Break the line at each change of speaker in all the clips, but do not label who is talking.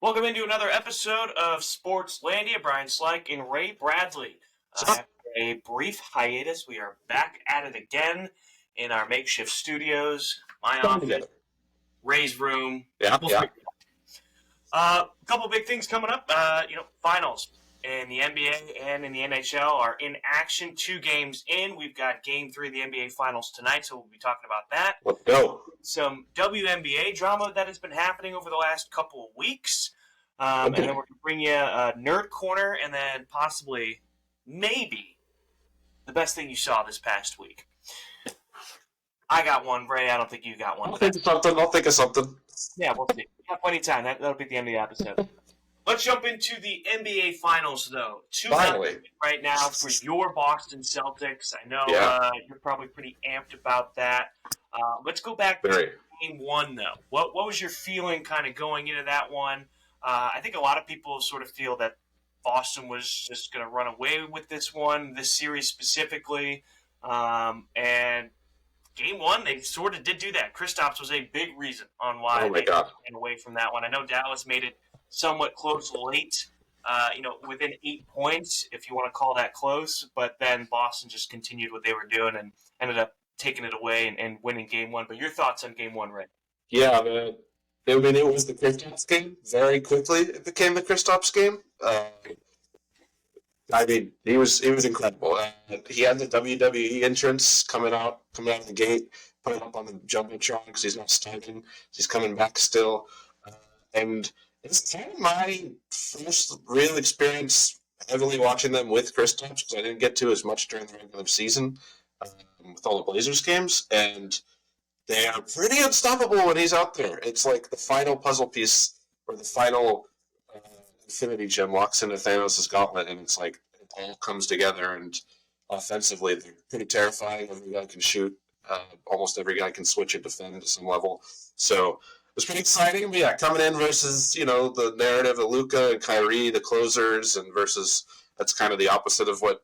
Welcome into another episode of Sportslandia. Brian Slyke and Ray Bradley. After a brief hiatus, we are back at it again in our makeshift studios, my office, Ray's room.
Yeah.
A couple big things coming up. Finals in the NBA and in the NHL are in action. 2 games in. We've got Game 3 of the NBA Finals tonight, so we'll be talking about that.
Let's go.
Some WNBA drama that has been happening over the last couple of weeks. And then we're going to bring you a Nerd Corner and then possibly, maybe, the best thing you saw this past week. I got one, Ray. I don't think you got one.
I'll think of something.
Yeah, we'll see. We have plenty of time. That'll be the end of the episode. Let's jump into the NBA Finals, though. 2-0 right now for your Boston Celtics. I know you're probably pretty amped about that. Let's go back to Game 1, though. What was your feeling kind of going into that one? I think a lot of people sort of feel that Boston was just going to run away with this one, this series specifically. And Game 1, they sort of did do that. Kristaps was a big reason on why they ran away from that one. I know Dallas made it somewhat close late, within 8 points, if you want to call that close. But then Boston just continued what they were doing and ended up taking it away and winning Game 1. But your thoughts on Game 1, Ray?
Yeah, man. I mean, it was the Kristaps game. Very quickly, it became the Kristaps game. He was incredible. He had the WWE entrance coming out of the gate, putting up on the jumbotron because he's not starting. He's coming back still, and it's kind of my first real experience heavily watching them with Kristaps because I didn't get to as much during the regular season with all the Blazers games, and they are pretty unstoppable when he's out there. It's like the final puzzle piece or the final Infinity Gem walks into Thanos' gauntlet, and it's like it all comes together. And offensively, they're pretty terrifying. Every guy can shoot. Almost every guy can switch and defend to some level. So it was pretty exciting. But yeah, coming in versus the narrative of Luka and Kyrie, the closers, and versus that's kind of the opposite of what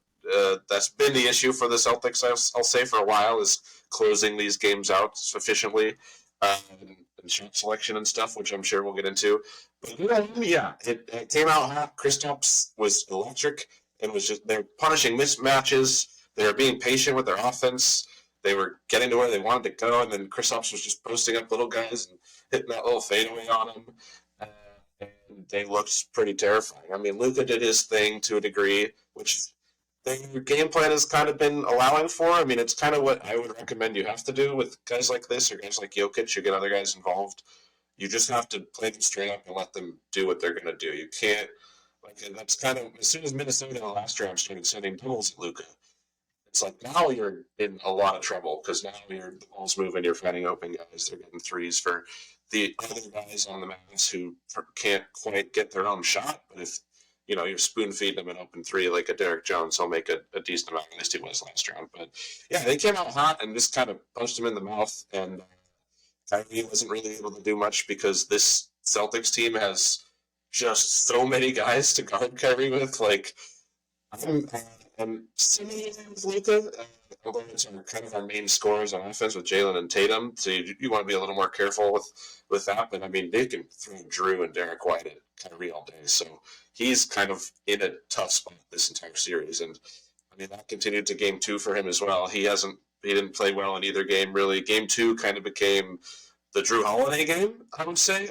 that's been the issue for the Celtics. I'll say for a while is closing these games out sufficiently and shot selection and stuff, which I'm sure we'll get into. But it came out hot. Kristaps was electric and was just they're punishing mismatches. They were being patient with their offense. They were getting to where they wanted to go, and then Kristaps was just posting up little guys and hitting that little fadeaway on them. And they looked pretty terrifying. I mean, Luka did his thing to a degree, which the game plan has kind of been allowing for. I mean, it's kind of what I would recommend you have to do with guys like this or guys like Jokic. You get other guys involved. You just have to play them straight up and let them do what they're going to do. You can't, that's kind of, as soon as Minnesota in the last round started sending doubles at Luka, it's like now you're in a lot of trouble because now the ball's moving, you're finding open guys, they're getting threes for the other guys on the Mavs who can't quite get their own shot. But if you're spoon feeding him an open three like a Derek Jones, he'll make a decent amount. At least he was last round. But yeah, they came out hot and just kind of punched him in the mouth. And Kyrie wasn't really able to do much because this Celtics team has just so many guys to guard Kyrie with. Like, I'm similar with Luka, although it's kind of our main scorers on offense with Jalen and Tatum. So you want to be a little more careful with that. But I mean, they can throw Drew and Derek White at Kyrie all day. So he's kind of in a tough spot this entire series. And I mean, that continued to Game 2 for him as well. He didn't play well in either game, really. Game 2 kind of became the Drew Holiday game, I would say,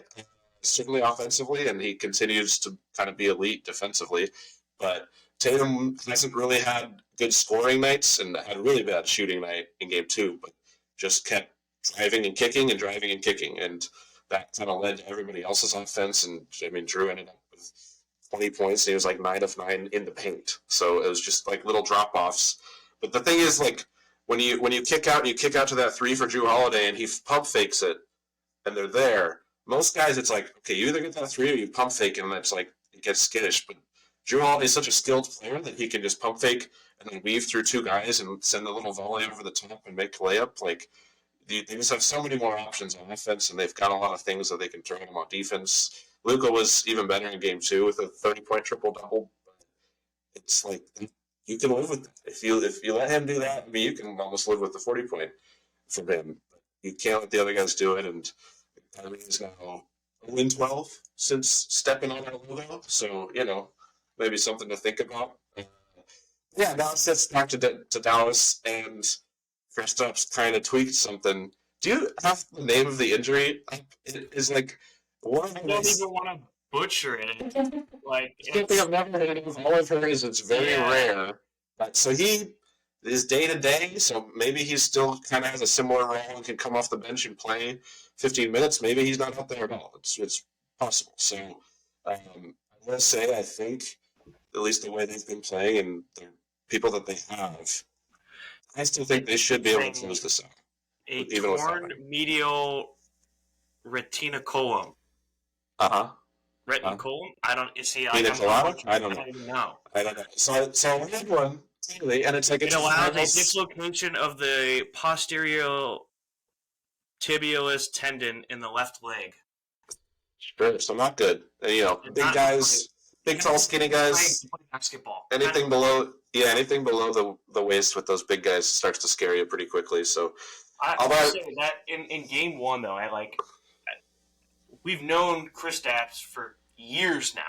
certainly offensively, and he continues to kind of be elite defensively. But Tatum hasn't really had good scoring nights and had a really bad shooting night in Game 2, but just kept driving and kicking, and that kind of led to everybody else's offense. And I mean, Drew ended up with 20 points, and he was like 9 of 9 in the paint. So it was just like little drop-offs. But the thing is, like, when you kick out, and you kick out to that three for Drew Holiday, and he pump fakes it, and they're there. Most guys, it's like, okay, you either get that three or you pump fake it, and it's like it gets skittish. But Drew Holiday is such a skilled player that he can just pump fake and then weave through 2 guys and send a little volley over the top and make a layup. Like, they just have so many more options on offense, and they've got a lot of things that they can throw at them on defense. Luka was even better in Game 2 with a 30-point triple-double. It's like, you can live with that. If you let him do that, I mean, you can almost live with the 40-point from him. But you can't let the other guys do it, and Kyrie is now win-12 since stepping on our logo. So, maybe something to think about. Yeah, now it sits back to Dallas, and Kristaps kind of tweaked something. Do you have the name of the injury? It is like one of
I don't even want to butcher it. Like,
something I've never heard of. All I've heard is it's very rare. But so he is day to day. So maybe he still kind of has a similar role and can come off the bench and play 15 minutes. Maybe he's not out there at all. It's possible. So I want to say I think at least the way they've been playing and the people that they have, I still think they should be able to close this out.
A torn medial retinaculum. Retinaculum? I don't see. I don't know.
I don't know. So I had one, and it's like
it allows a dislocation of the posterior tibialis tendon in the left leg.
Sure, so not good. And, big guys, big tall, skinny guys.
Basketball.
Anything below the waist with those big guys starts to scare you pretty quickly. So
I'll say that in game one though, we've known Kristaps for years now,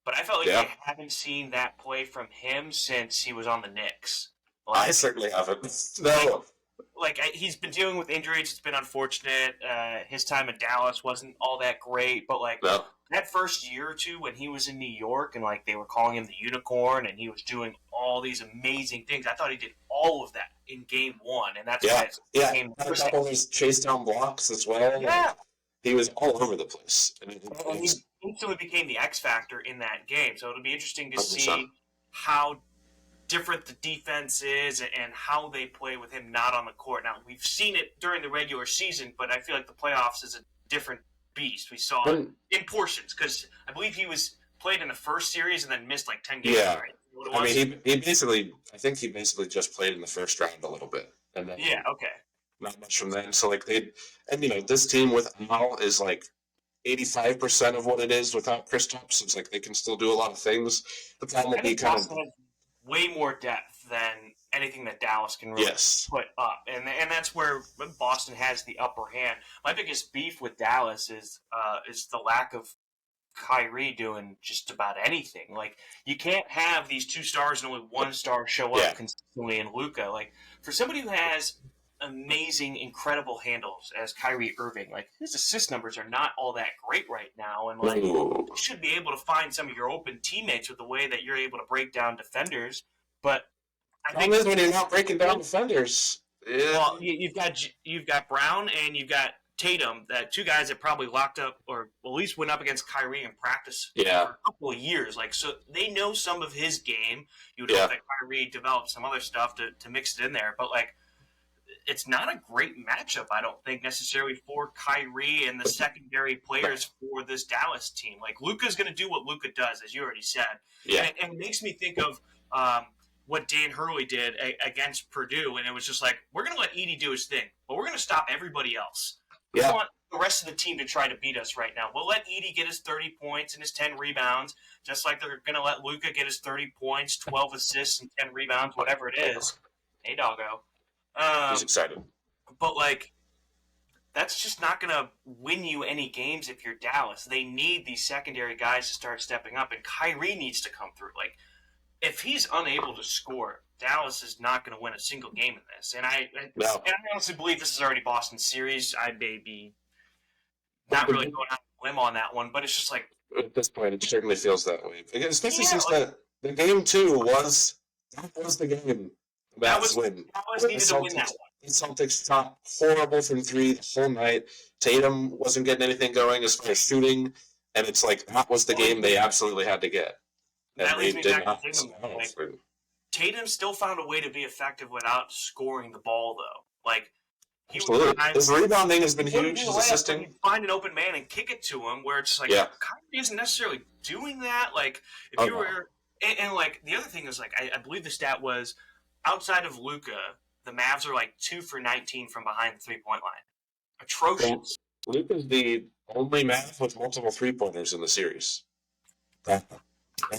but I felt like I haven't seen that play from him since he was on the Knicks.
I certainly haven't. No.
He's been dealing with injuries. It's been unfortunate. His time in Dallas wasn't all that great, but that first year or two when he was in New York and they were calling him the unicorn and he was doing all these amazing things, I thought he did all of that in game one, and that's why it became
a couple of his chase down blocks as well.
Yeah.
He was all over the place.
And he instantly became the X factor in that game. So it'll be interesting to see how different the defense is and how they play with him not on the court. Now, we've seen it during the regular season, but I feel like the playoffs is a different beast. We saw it in portions because I believe he was played in the first series and then missed 10 games.
Yeah. Right? I think he basically just played in the first round a little bit. And then not much from then. So this team with Al is 85% of what it is without Kristaps. It's they can still do a lot of things. The problem will be kind of
way more depth than anything that Dallas can really put up, and that's where Boston has the upper hand. My biggest beef with Dallas is the lack of Kyrie doing just about anything. You can't have these two stars and only one star show up consistently in Luka. For somebody who has amazing, incredible handles as Kyrie Irving, his assist numbers are not all that great right now, and you should be able to find some of your open teammates with the way that you're able to break down defenders. But
I think when you're not breaking down defenders,
well, you've got Brown and you've got Tatum, that two guys that probably locked up or at least went up against Kyrie in practice for a couple of years. So they know some of his game. You would hope that Kyrie developed some other stuff to mix it in there, but it's not a great matchup, I don't think, necessarily for Kyrie and the secondary players for this Dallas team. Luka's going to do what Luka does, as you already said.
Yeah.
And it makes me think of what Dan Hurley did against Purdue, and it was just we're going to let Edey do his thing, but we're going to stop everybody else. We want the rest of the team to try to beat us right now. We'll let Edey get his 30 points and his 10 rebounds, just like they're going to let Luka get his 30 points, 12 assists, and 10 rebounds, whatever it is. Hey, doggo.
He's excited.
But, that's just not going to win you any games if you're Dallas. They need these secondary guys to start stepping up, and Kyrie needs to come through. If he's unable to score, Dallas is not going to win a single game in this. And I honestly believe this is already Boston's series. I may be not really going out on a limb on that one, but it's just
at this point, it certainly feels that way. Especially since the game 2 was the game. Dallas
needed to win that one.
The Celtics shot horrible from 3 the whole night. Tatum wasn't getting anything going as far as shooting, and it's that was the game they absolutely had to get. And
that leads me back to Tatum. Tatum still found a way to be effective without scoring the ball, though.
His rebounding has been huge. His assisting.
Find an open man and kick it to him, where it's Kyrie isn't necessarily doing that. If you were, and the other thing is I believe the stat was, outside of Luka, the Mavs are 2 for 19 from behind the 3-point line. Atrocious.
Luka's the only Mav with multiple 3-pointers in the series. And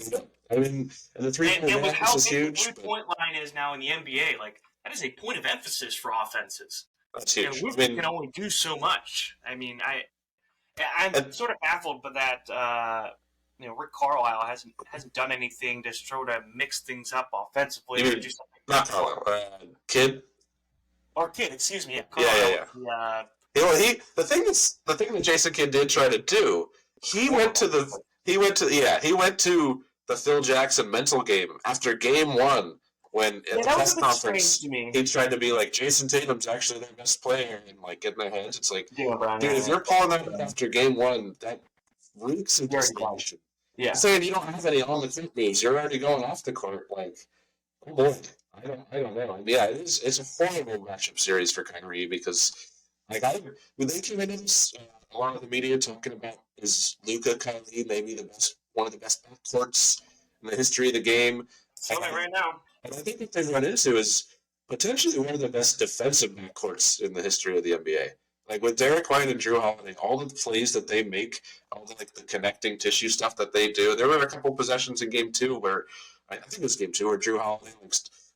the 3-point line is huge.
The 3-point line is now in the NBA. That is a point of emphasis for offenses.
That's huge.
And Luka can only do so much. I'm sort of baffled by that. Rick Carlisle hasn't done anything to sort of mix things up offensively.
Not Carlisle, Kidd.
Or Kidd, excuse me.
Carlisle. Yeah. The thing that Jason Kidd did try to do, he went to the Phil Jackson mental game after game one when at the press conference he tried to be like Jason Tatum's actually their best player and like get in their heads. It's like, dude, if you're pulling that up after game one, that reeks of desperation. Yeah. Saying you don't have any on the court moves, you're already going off the court. Like, oh boy, I don't know. Yeah, it's a horrible matchup series for Kyrie because. Like when they came into this, a lot of the media talking about is Luka Kyrie maybe one of the best backcourts in the history of the game.
Right now.
And I think what they run into is potentially one of the best defensive backcourts in the history of the NBA. Like with Derek White and Drew Holiday, all the plays that they make, all the the connecting tissue stuff that they do. There were a couple possessions in game two where I think it was game two where Drew Holiday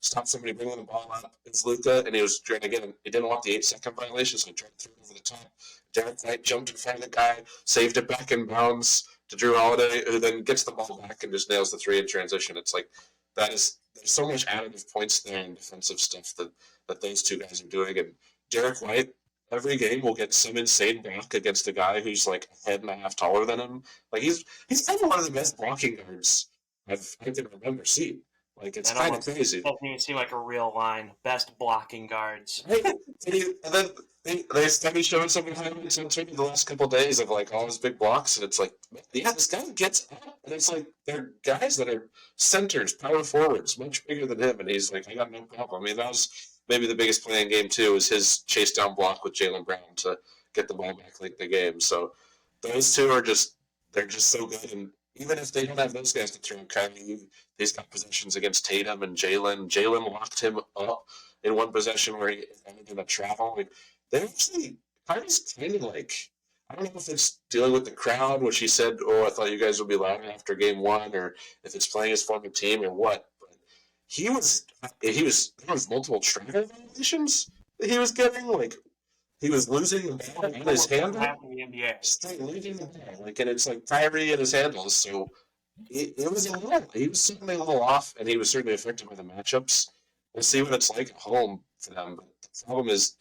stopped somebody bringing the ball up. It's Luka, and he was trying to get him. He didn't want the 8-second violation, so he tried to throw it over the top. Derek White jumped in front of the guy, saved it back in bounds to Drew Holiday, who then gets the ball back and just nails the three in transition. It's like there's so much additive points there and defensive stuff that those two guys are doing. And Derek White, every game will get some insane block against a guy who's like a head and a half taller than him. Like he's kind of one of the best blocking guards I can remember seeing. Like it's kind of crazy.
Doesn't even seem like a real line. Best blocking guards.
And then they started showing some highlights on Twitter the last couple of days of like all his big blocks, and it's like, yeah, this guy gets up, and it's like they're guys that are centers, power forwards, much bigger than him, and he's like, I got no problem. I mean, that was maybe the biggest play in game two was his chase down block with Jaylen Brown to get the ball back late in the game. So those two are they're just so good, and even if they don't have those guys to throw, Kyrie, he's got possessions against Tatum and Jaylen. Jaylen locked him up in one possession where he ended in a travel. Like, they actually, Kyrie's kind of like, I don't know if it's dealing with the crowd, which he said, oh, I thought you guys would be louder after game one, or if it's playing his former team or what. But there was multiple travel violations that he was getting. Like, he was losing the ball on his handle. Straight losing the ball. Like, and it's like Kyrie and his handles. So it was he was certainly a little off, and he was certainly affected by the matchups. We'll see what it's like at home for them. But the problem is,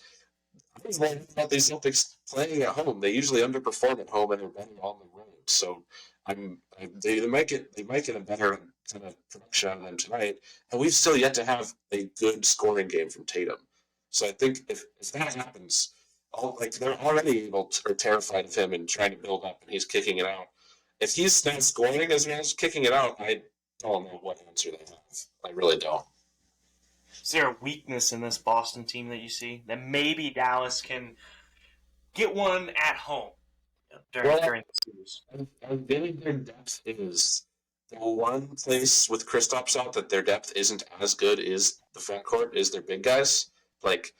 I was wondering about these Celtics playing at home. They usually underperform at home and they're better on the road. So they might get a better kind of production out of them tonight. And we've still yet to have a good scoring game from Tatum. So I think if that happens, they're already terrified of him and trying to build up, and he's kicking it out. If he's not scoring as well as kicking it out, I don't know what answer they have. I really don't.
Is there a weakness in this Boston team that you see that maybe Dallas can get one at home during the series?
I think their depth is the one place with Kristaps out that their depth isn't as good is the front court, is their big guys. Like,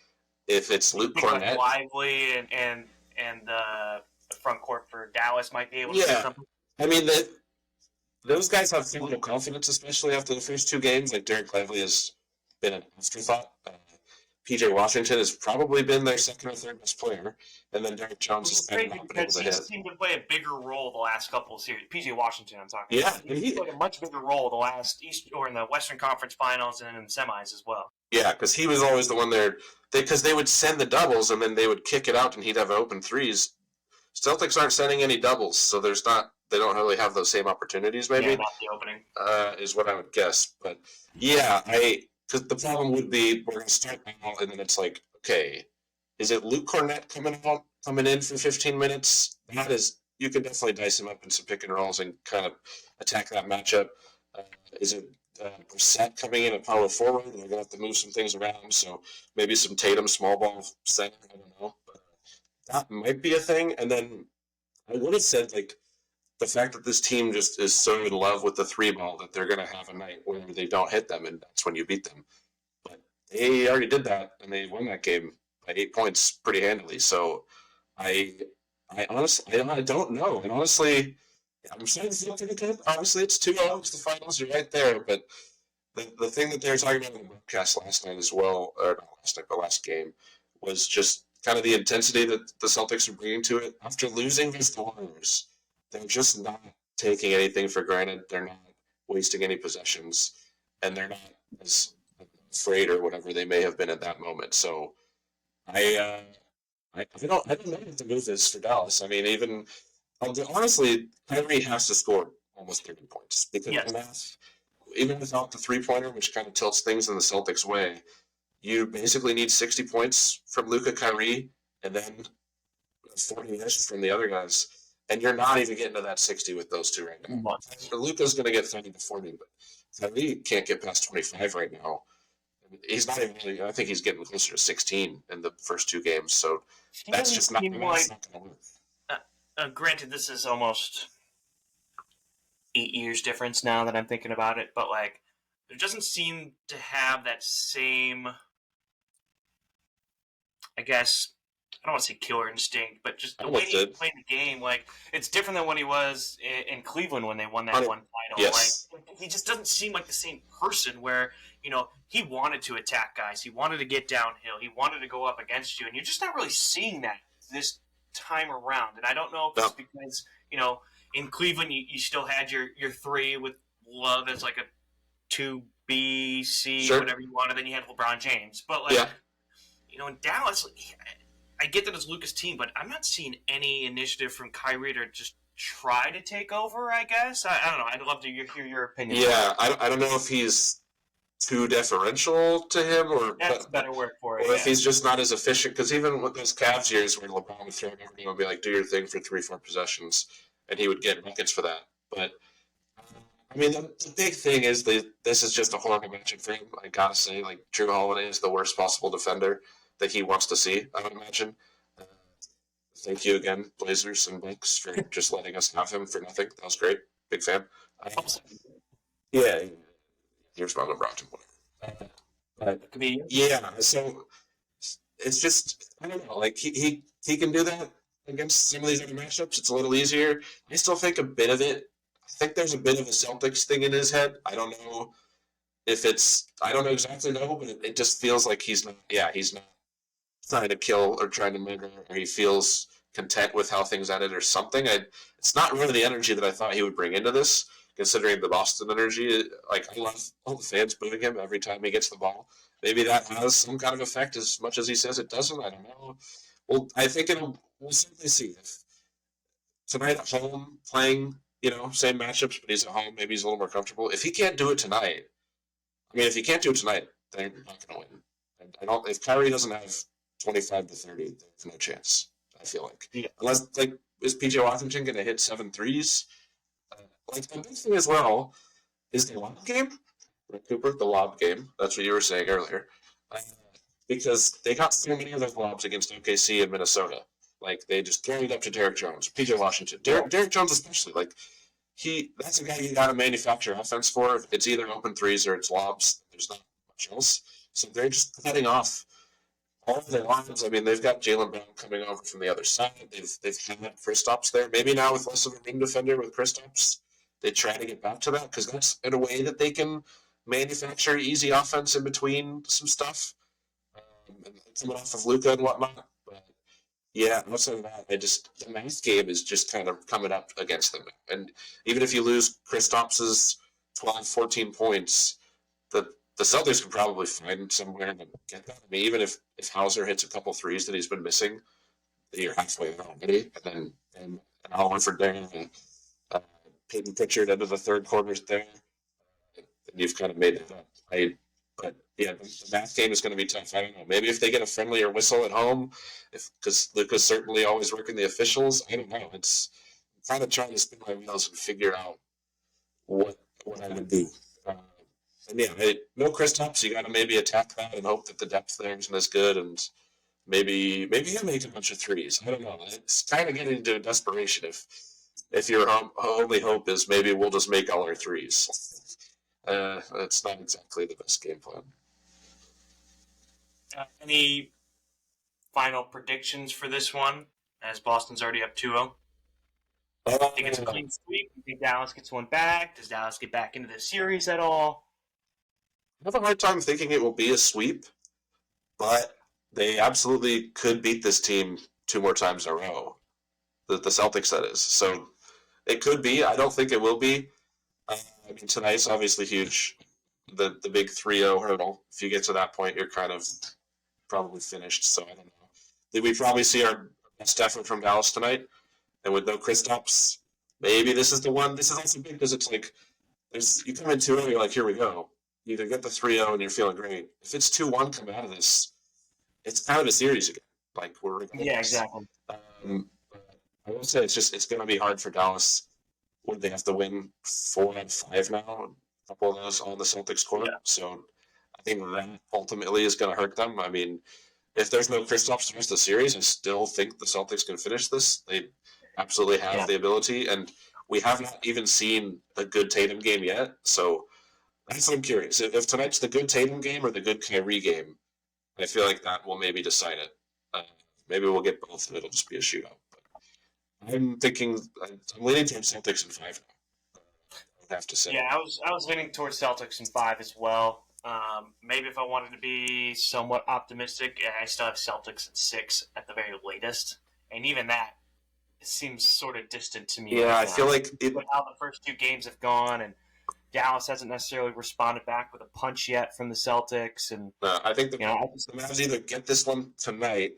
if it's Luke Cornett.
Lively and the front court for Dallas might be able to do something.
I mean, those guys have so little confidence, especially after the first two games. Like, Derek Lively has been an afterthought. PJ Washington has probably been their second or third best player, and then Derek Jones has been not been able to hit.
He seemed to play a bigger role the last couple of series. PJ Washington, I'm talking
about.
Yeah, he played a much bigger role the last in the Western Conference Finals and in the semis as well.
Yeah, because he was always the one there. Because they would send the doubles and then they would kick it out and he'd have open threes. Celtics aren't sending any doubles, so they don't really have those same opportunities. Maybe
not the opening
is what I would guess. But yeah, because the problem would be we're going to start now and then it's like, okay, is it Luke Cornett coming in for 15 minutes? That is, you can definitely dice him up in some pick and rolls and kind of attack that matchup. Is it Brissett coming in at power forward? They're going to have to move some things around, so maybe some Tatum small ball center. I don't know, but that might be a thing. And then I would have said like the fact that this team just is so in love with the three ball that they're going to have a night where they don't hit them, and that's when you beat them. But they already did that, and they won that game by 8 points pretty handily. So I honestly I don't know, and honestly. I'm starting to feel pretty good. Obviously, it's 2-0. It's the finals. You're right there. But the thing that they were talking about in the broadcast last night as well, or not last night, but last game, was just kind of the intensity that the Celtics are bringing to it. After losing against the Warriors, they're just not taking anything for granted. They're not wasting any possessions, and they're not as afraid or whatever they may have been at that moment. So I don't know what the move is for Dallas. I mean, even honestly, Kyrie has to score almost 30 points because even without the 3-pointer, which kind of tilts things in the Celtics' way, you basically need 60 points from Luka, Kyrie, and then 40-ish from the other guys. And you're not even getting to that 60 with those two right now. Luka's going to get 30 to 40, but Kyrie can't get past 25 right now. He's not even really, I think he's getting closer to 16 in the first two games, so that's just not going to
work. Granted, this is almost 8 years difference now that I'm thinking about it, but like, it doesn't seem to have that same, I guess, I don't want to say killer instinct, but just the way he played the game, like, it's different than when he was in Cleveland when they won that one final.
Yes.
Like, he just doesn't seem like the same person where, you know, he wanted to attack guys. He wanted to get downhill. He wanted to go up against you, and you're just not really seeing that this time around. And I don't know if it's because, you know, in Cleveland you still had your three with Love as like a 2B, C, whatever you wanted. Then you had LeBron James. But, like, you know, in Dallas, I get that it's Luka's team, but I'm not seeing any initiative from Kyrie to just try to take over, I guess. I don't know. I'd love to hear your opinion.
Yeah, I don't know if he's too deferential to him, or
that's a better word for it.
Or if he's just not as efficient, because even with those Cavs years where LeBron would throw it over to him and be like, "Do your thing for 3-4 possessions," and he would get buckets for that. But I mean, the big thing is this is just a horrible matchup for him. I gotta say, like, Drew Holiday is the worst possible defender that he wants to see, I would imagine. Thank you again, Blazers and Bucks, for just letting us have him for nothing. That was great. Big fan. Yeah. Here's my LeBron. Yeah, so it's just, I don't know, like, he can do that against some of these other matchups. It's a little easier. I still think a bit of it, I think there's a bit of a Celtics thing in his head. I don't know if it's, I don't exactly know, but it just feels like he's not trying to kill or trying to murder, or he feels content with how things ended or something. It's not really the energy that I thought he would bring into this, considering the Boston energy. Like, I love all the fans booing him every time he gets the ball. Maybe that has some kind of effect, as much as he says it doesn't. I don't know. Well, I think we'll certainly see. If tonight at home, playing, you know, same matchups, but he's at home, maybe he's a little more comfortable. If he can't do it tonight, if he can't do it tonight, they're not going to win. If Kyrie doesn't have 25 to 30, there's no chance, I feel like. Yeah. Unless, like, is PJ Washington going to hit 7 threes? Like, the big thing as well is the lob game. Right, Cooper, the lob game. That's what you were saying earlier. Because they got so many of those lobs against OKC and Minnesota. Like, they just carried up to Derrick Jones, PJ Washington. Derrick Jones especially. Like, that's a guy you got to manufacture offense for. It's either open threes or it's lobs. There's not much else. So they're just cutting off all of their lines. I mean, they've got Jaylen Brown coming over from the other side. They've had Kristaps there. Maybe now with less of a rim defender with Kristaps, they try to get back to that, because that's in a way that they can manufacture easy offense in between some stuff, and coming off of Luka and whatnot. But yeah, outside of that, the math game is just kind of coming up against them. And even if you lose Kristaps's 12, 14 points, the Celtics could probably find somewhere to get that. I mean, even if Hauser hits a couple threes that he's been missing, you're halfway there already. And then Al Horford there, and Peyton Pritchard into the third quarters there, and you've kind of made it up. But yeah, the math game is going to be tough. I don't know. Maybe if they get a friendlier whistle at home, because Luka's certainly always working the officials. I don't know. It's kind of trying to spin my wheels and figure out what I would do. And yeah, no Kristaps. You got to maybe attack that and hope that the depth there isn't as good, and maybe he'll make a bunch of threes. I don't know. It's kind of getting into desperation if your only hope is maybe we'll just make all our threes. It's not exactly the best game plan.
Any final predictions for this one, as Boston's already up 2-0? I think it's a clean sweep. You think Dallas gets one back? Does Dallas get back into the series at all?
I have a hard time thinking it will be a sweep, but they absolutely could beat this team 2 more times in a row. The Celtics, that is. So it could be. I don't think it will be. I mean, tonight's obviously huge. The big 3-0 hurdle. If you get to that point, you're kind of probably finished. So I don't know. Did we probably see our best effort from Dallas tonight? And with no Kristaps, maybe this is the one. This is also big because it's like you come in 2-0, you're like, here we go. You either get the 3-0 and you're feeling great. If it's 2-1 coming out of this, it's kind of a series again. Like we're
yeah, exactly.
I will say it's going to be hard for Dallas. Would they have to win 4 out of 5 now? A couple of those on the Celtics court. Yeah. So I think that ultimately is going to hurt them. I mean, if there's no Kristaps the rest of the series, I still think the Celtics can finish this. They absolutely have the ability, and we have not even seen a good Tatum game yet. So that's what I'm curious. If tonight's the good Tatum game or the good Kyrie game, I feel like that will maybe decide it. Maybe we'll get both, and it'll just be a shootout. But I'm thinking I'm leaning towards Celtics in 5 now. I have to say.
Yeah, I was leaning towards Celtics in 5 as well. Maybe if I wanted to be somewhat optimistic, I still have Celtics in 6 at the very latest, and even that seems sort of distant to me.
Yeah, I feel like
how the first 2 games have gone, and Dallas hasn't necessarily responded back with a punch yet from the Celtics, and
I think the Mavs either get this one tonight,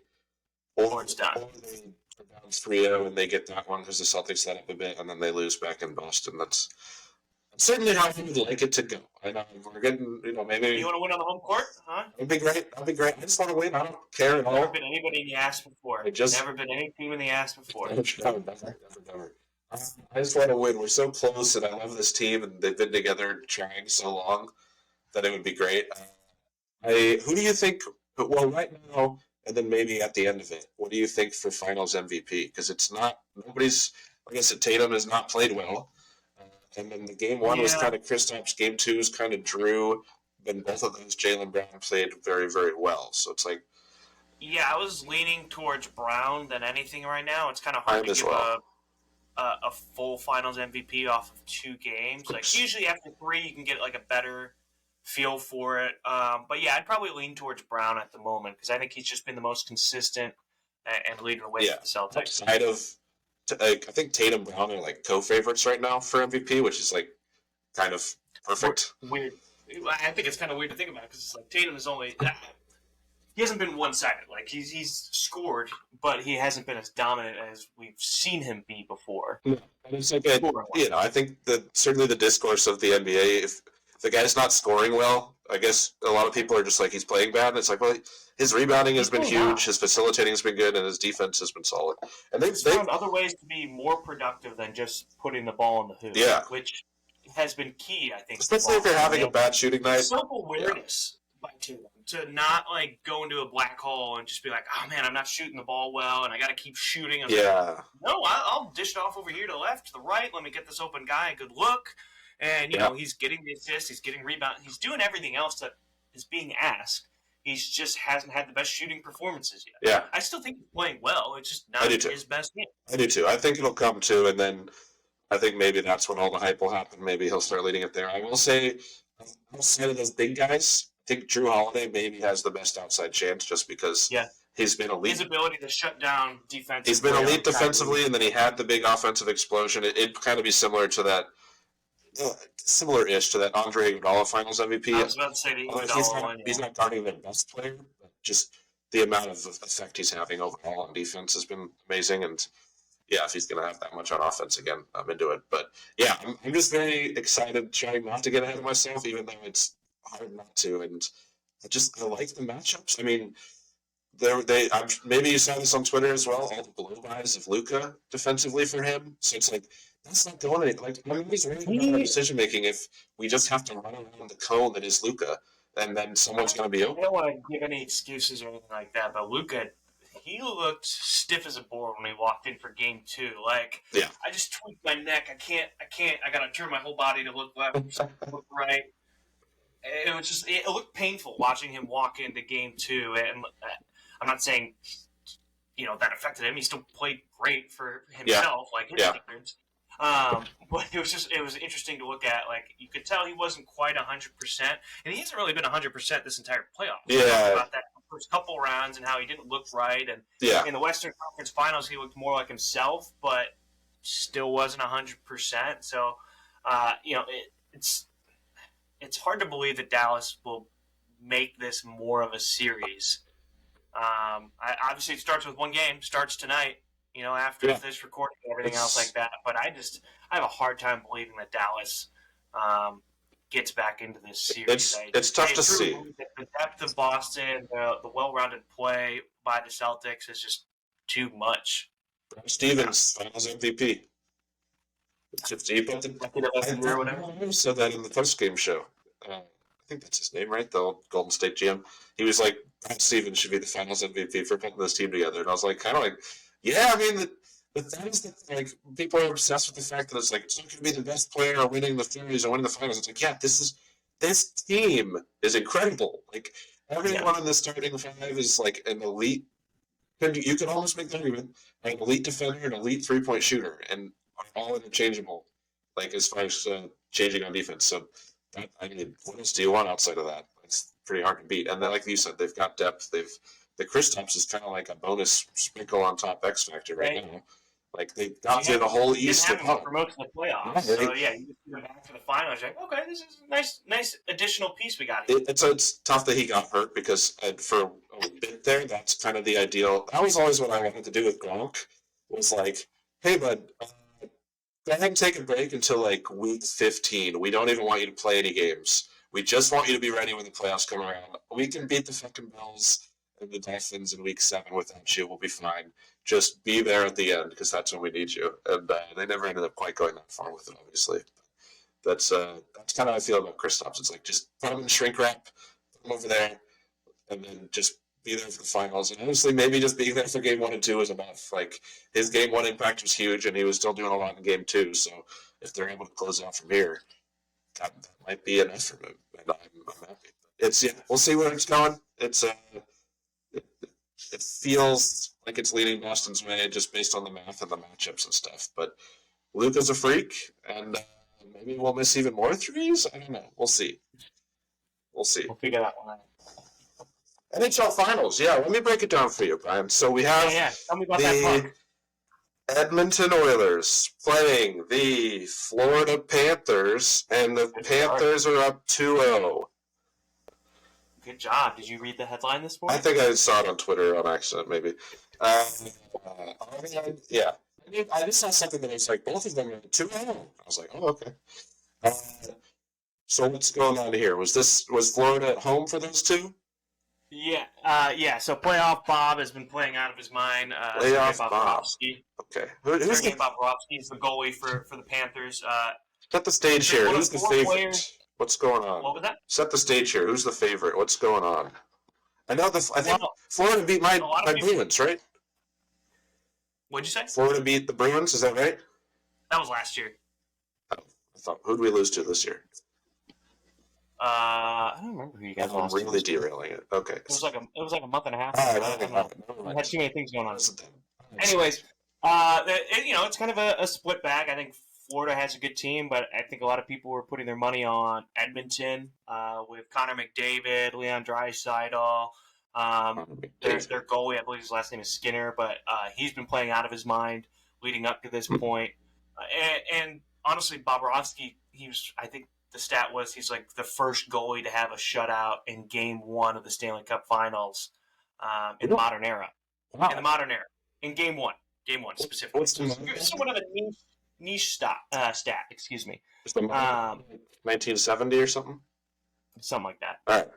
or
it's done.
Or they are down 3-0 and they get that one because the Celtics let up a bit, and then they lose back in Boston. That's certainly how I would like it to go. I know we're getting, maybe
you want to win on the home court, huh?
That'd be great. That'd be great. I just want to win. I don't care at all.
Never been anybody in the ass before. Never been any team in the ass before.
Never. I just want to win. We're so close, and I love this team, and they've been together trying so long that it would be great. Who do you think? Well, right now, and then maybe at the end of it, what do you think for Finals MVP? Because it's not nobody's. Like I said, Tatum has not played well, and then the game 1 was kind of Kristaps. Game 2 is kind of Drew. Then both of those, Jaylen Brown played very, very well. So it's like.
Yeah, I was leaning towards Brown than anything right now. It's kind of hard to give a full Finals MVP off of 2 games. Like usually after 3, you can get like a better feel for it. But yeah, I'd probably lean towards Brown at the moment because I think he's just been the most consistent and leading the way for the Celtics.
Outside of, I think Tatum Brown are like co-favorites right now for MVP, which is like kind of perfect.
Weird. I think it's kind of weird to think about because it's like Tatum is only. He hasn't been one-sided. Like he's scored, but he hasn't been as dominant as we've seen him be before.
No, and it's like I think that certainly the discourse of the NBA, if the guy's not scoring well, I guess a lot of people are just like he's playing bad. And it's like, well, his rebounding has been huge, his facilitating has been good, and his defense has been solid. And they've
found other ways to be more productive than just putting the ball in the hoop.
Yeah,
which has been key, I think.
Especially if you're having a bad shooting night.
Self-awareness by Tatum. To not like go into a black hole and just be like, oh man, I'm not shooting the ball well, and I got to keep shooting. No, I'll dish it off over here to the left, to the right. Let me get this open guy a good look, and you know he's getting the assist, he's getting rebound, he's doing everything else that is being asked. He just hasn't had the best shooting performances yet.
Yeah,
I still think he's playing well. It's just not his best game.
I do too. I think it'll come too, and then I think maybe that's when all the hype will happen. Maybe he'll start leading it there. I will say, outside of those big guys, I think Drew Holiday maybe has the best outside chance just because he's been elite.
His ability to shut down defensively.
He's been elite defensively, and then he had the big offensive explosion. It'd kind of be similar to that, similar-ish to that Andre Iguodala Finals MVP.
I was about to say the Iguodala one.
He's not guarding their best player, but just the amount of effect he's having overall on defense has been amazing. And yeah, if he's going to have that much on offense again, I'm into it. But yeah, I'm just very excited, trying not to get ahead of myself, even though it's hard not to. And I like the matchups. I mean, maybe you saw this on Twitter as well. All the blow-bys of Luka defensively for him. So it's like that's not going anywhere. Like I'm always worried about our decision making if we just have to run around the cone that is Luka, and then someone's going to be open.
I don't want to give any excuses or anything like that, but Luka, he looked stiff as a board when he walked in for game 2. Like, I just tweaked my neck. I can't. I got to turn my whole body to look left, look right. It looked painful watching him walk into game 2. And I'm not saying, that affected him. He still played great for himself, like his standards. But it was interesting to look at. Like, you could tell he wasn't quite 100%, and he hasn't really been 100% this entire playoff.
Yeah.
About that first couple rounds and how he didn't look right. And in the Western Conference Finals, he looked more like himself, but still wasn't 100%. So, it's hard to believe that Dallas will make this more of a series. Obviously, it starts with one game. Starts tonight. After this recording and everything else like that. But I have a hard time believing that Dallas gets back into this series.
It's tough to see.
The depth of Boston, the well-rounded play by the Celtics is just too much.
Stevens, Finals MVP. I said that in the post-game show. I think that's his name, right? The old Golden State GM. He was like, Brad Stevens should be the Finals MVP for putting this team together. And I was like, kind of like, yeah, I mean, that is the, like, people are obsessed with the fact that it's like, it's not going to be the best player winning the series or winning the finals. It's like, yeah, this team is incredible. Like, everyone in the starting five is like an elite. You could almost make the argument, an elite defender, an elite three-point shooter, and are all interchangeable, like, as far as changing on defense. So, I mean, what else do you want outside of that? It's pretty hard to beat. And then, like you said, they've got depth. The Kristaps is kind of like a bonus sprinkle on top X factor right now. Like, they got through the whole East
for most of the playoffs. You get back to the finals. You're like, okay, this is a nice additional piece we got here.
It's tough that he got hurt because for a bit there, that's kind of the ideal. That was always what I wanted to do with Gronk. Was like, hey, bud, go ahead and take a break until like week 15. We don't even want you to play any games. We just want you to be ready when the playoffs come around. We can beat the fucking Bills and the Dolphins in week 7 without you. We'll be fine. Just be there at the end because that's when we need you. And they never ended up quite going that far with it, obviously. That's kind of how I feel about Kristaps. It's like, just put him in shrink wrap, put him over there, and then just be there for the finals. And honestly, maybe just being there for game 1 and 2 is enough. Like, his game 1 impact was huge, and he was still doing a lot in game 2. So if they're able to close out from here, that might be enough for him. And I'm happy. We'll see where it's going. It feels like it's leading Boston's way just based on the math and the matchups and stuff. But Luka's a freak, and maybe we'll miss even more threes. I don't know. We'll see.
We'll figure that one out.
NHL Finals. Yeah, let me break it down for you, Brian. So we have
Tell me about that puck.
Edmonton Oilers playing the Florida Panthers, and the Panthers are up 2-0.
Good job. Did you read the headline this morning?
I think I saw it on Twitter on accident, maybe. Yeah. I just saw something that was like, both of them are 2-0. I was like, oh, okay. So what's going on here? Was Florida at home for those two?
Yeah. So playoff Bob has been playing out of his mind.
Playoff Bob. Okay. Who's
Bobrovsky is the goalie for the Panthers.
Set the stage here. Who's the favorite? What's going on?
What was that?
Set the stage here. Who's the favorite? What's going on? I think Florida beat my Bruins, right?
What'd you say?
Florida beat the Bruins, is that right?
That was last year.
Oh, I thought, who'd we lose to this year?
I don't remember who you guys lost.
I'm really derailing it. Okay.
It was like a month and a half.
I
had too many things going on. Anyways, it's kind of a split bag. I think Florida has a good team, but I think a lot of people were putting their money on Edmonton with Connor McDavid, Leon Draisaitl. Their goalie, I believe his last name is Skinner, but he's been playing out of his mind leading up to this point. And honestly, Bobrovsky, I think the stat was he's like the first goalie to have a shutout in Game 1 of the Stanley Cup Finals in the modern era.
Wow.
In the modern era. In Game 1 specifically. Somewhat of a niche stat, excuse me.
1970 or something?
Something like that.
All right.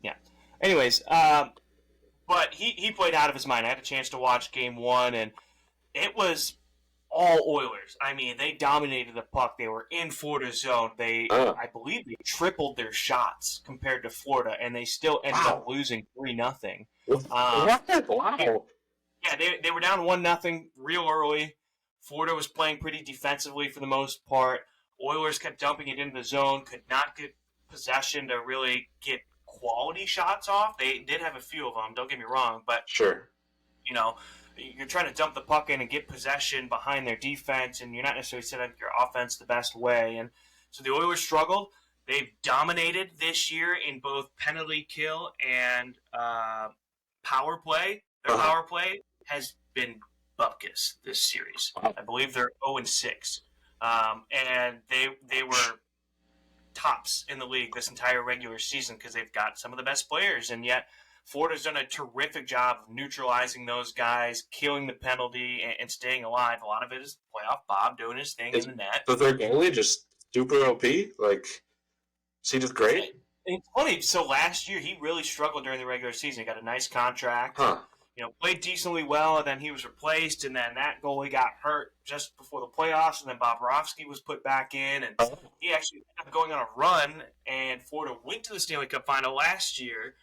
Yeah. Anyways, but he played out of his mind. I had a chance to watch Game 1, and it was all Oilers. I mean, they dominated the puck. They were in Florida's zone. I believe they tripled their shots compared to Florida, and they still ended up losing 3-0.
Wow.
Yeah, they were down 1-0 real early. Florida was playing pretty defensively for the most part. Oilers kept dumping it into the zone, could not get possession to really get quality shots off. They did have a few of them, don't get me wrong, but
sure,
you're trying to dump the puck in and get possession behind their defense, and you're not necessarily setting up your offense the best way. And so the Oilers struggled. They've dominated this year in both penalty kill and power play. Their power play has been bupkis this series. I believe they're 0-6. And they were tops in the league this entire regular season because they've got some of the best players, and yet Florida's done a terrific job of neutralizing those guys, killing the penalty, and staying alive. A lot of it is playoff Bob doing his thing in the net.
But their goalie just super OP? Like, is he just great?
It's funny. So last year, he really struggled during the regular season. He got a nice contract. Played decently well, and then he was replaced, and then that goalie got hurt just before the playoffs, and then Bobrovsky was put back in, and he actually ended up going on a run, and Florida went to the Stanley Cup final last year,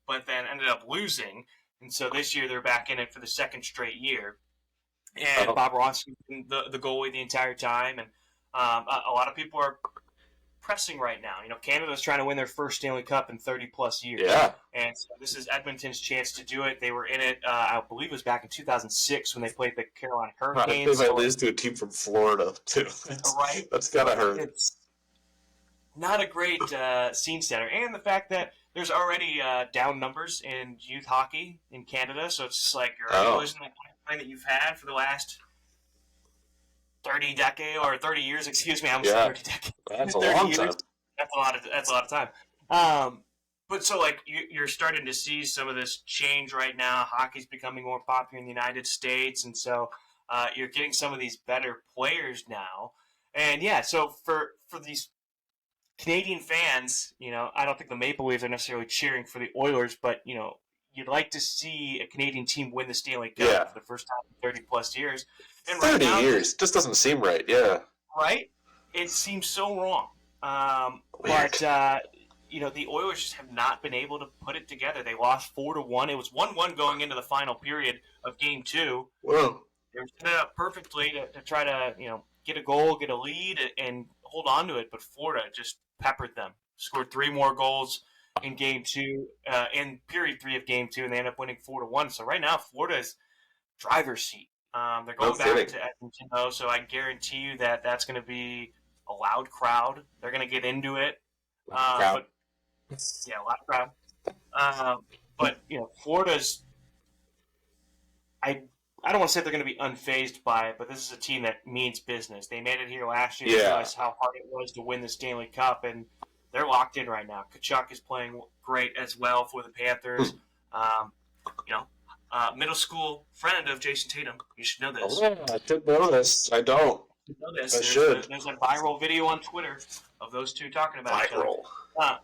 but then ended up losing, and so this year they're back in it for the second straight year, and Bobrovsky the goalie the entire time, and a lot of people are pressing right now. Canada's trying to win their first Stanley Cup in 30-plus years.
Yeah.
And so this is Edmonton's chance to do it. They were in it, I believe it was back in 2006 when they played the Carolina Hurricanes.
They might lose to a team from Florida, too.
Right.
That's got to hurt.
It's not a great scene setter. And the fact that there's already down numbers in youth hockey in Canada, so it's just like you're already losing the pipeline that you've had for the last 30 years, excuse me. I'm 30 decades.
That's a long
years.
time.
That's a lot of time. But so you're starting to see some of this change right now. Hockey's becoming more popular in the United States, and so you're getting some of these better players now. And yeah, so for these Canadian fans, I don't think the Maple Leafs are necessarily cheering for the Oilers, but you'd like to see a Canadian team win the Stanley Cup for the first time in 30-plus years. And
30 years just doesn't seem right. Yeah.
Right? It seems so wrong. But the Oilers just have not been able to put it together. They lost 4-1. It was 1-1 going into the final period of Game 2.
Whoa.
They were set up perfectly to try to get a goal, get a lead, and hold on to it. But Florida just peppered them. Scored 3 more goals in Game 2, in period 3 of Game 2, and they ended up winning 4-1. So right now, Florida's driver's seat. They're going back to Edmonton, though, so I guarantee you that's going to be a loud crowd. They're going to get into it. A loud crowd. But Florida's. I don't want to say they're going to be unfazed by it, but this is a team that means business. They made it here last year. They realized how hard it was to win the Stanley Cup, and they're locked in right now. Tkachuk is playing great as well for the Panthers. Middle school friend of Jason Tatum. You should know this.
Oh, I should know this. I don't.
You know this.
I should.
There's a viral video on Twitter of those two talking about each other. I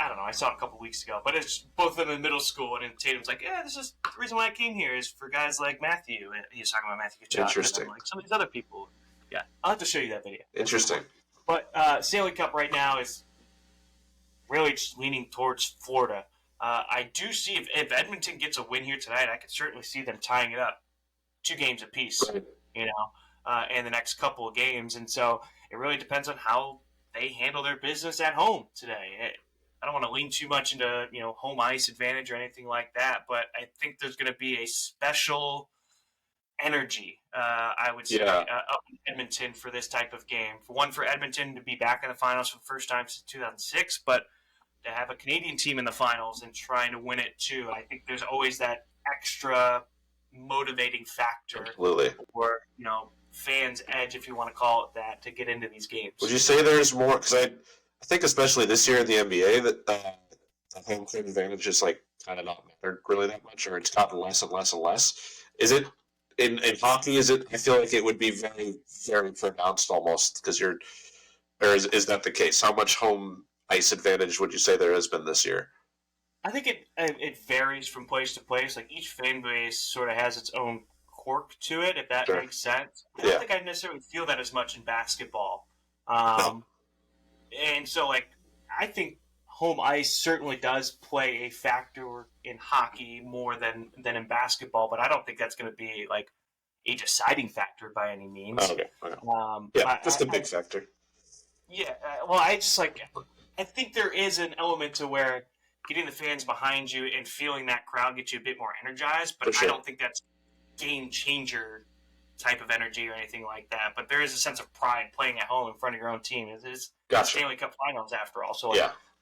don't know. I saw it a couple weeks ago. But it's both of them in middle school, and Tatum's like, this is the reason why I came here is for guys like Matthew. And he's talking about Matthew Tkachuk.
Interesting.
And like some of these other people. Yeah, I'll have to show you that video.
Interesting.
But Stanley Cup right now is really just leaning towards Florida. I do see if Edmonton gets a win here tonight, I could certainly see them tying it up 2 games apiece, in the next couple of games. And so it really depends on how they handle their business at home today. I don't want to lean too much into, home ice advantage or anything like that, but I think there's going to be a special energy, I would say, up in Edmonton for this type of game. For Edmonton to be back in the finals for the first time since 2006, but to have a Canadian team in the finals and trying to win it too. I think there's always that extra motivating factor.
Absolutely.
Or, fans' edge, if you want to call it that, to get into these games.
Would you say there's more? Because I think especially this year in the NBA that the home court advantage is kind of not mattered really that much, or it's gotten less and less and less. Is it in hockey? Is it? I feel like it would be very, very pronounced almost because is that the case? How much home ice advantage would you say there has been this year?
I think it varies from place to place. Like each fan base sort of has its own quirk to it, if that makes sense. I don't think I necessarily feel that as much in basketball. And so, I think home ice certainly does play a factor in hockey more than in basketball, but I don't think that's going to be a deciding factor by any means.
Okay. Just a big factor.
Yeah. Well, I think there is an element to where getting the fans behind you and feeling that crowd gets you a bit more energized, but I don't think that's game changer type of energy or anything like that, but there is a sense of pride playing at home in front of your own team. It is Stanley Cup Finals after all, so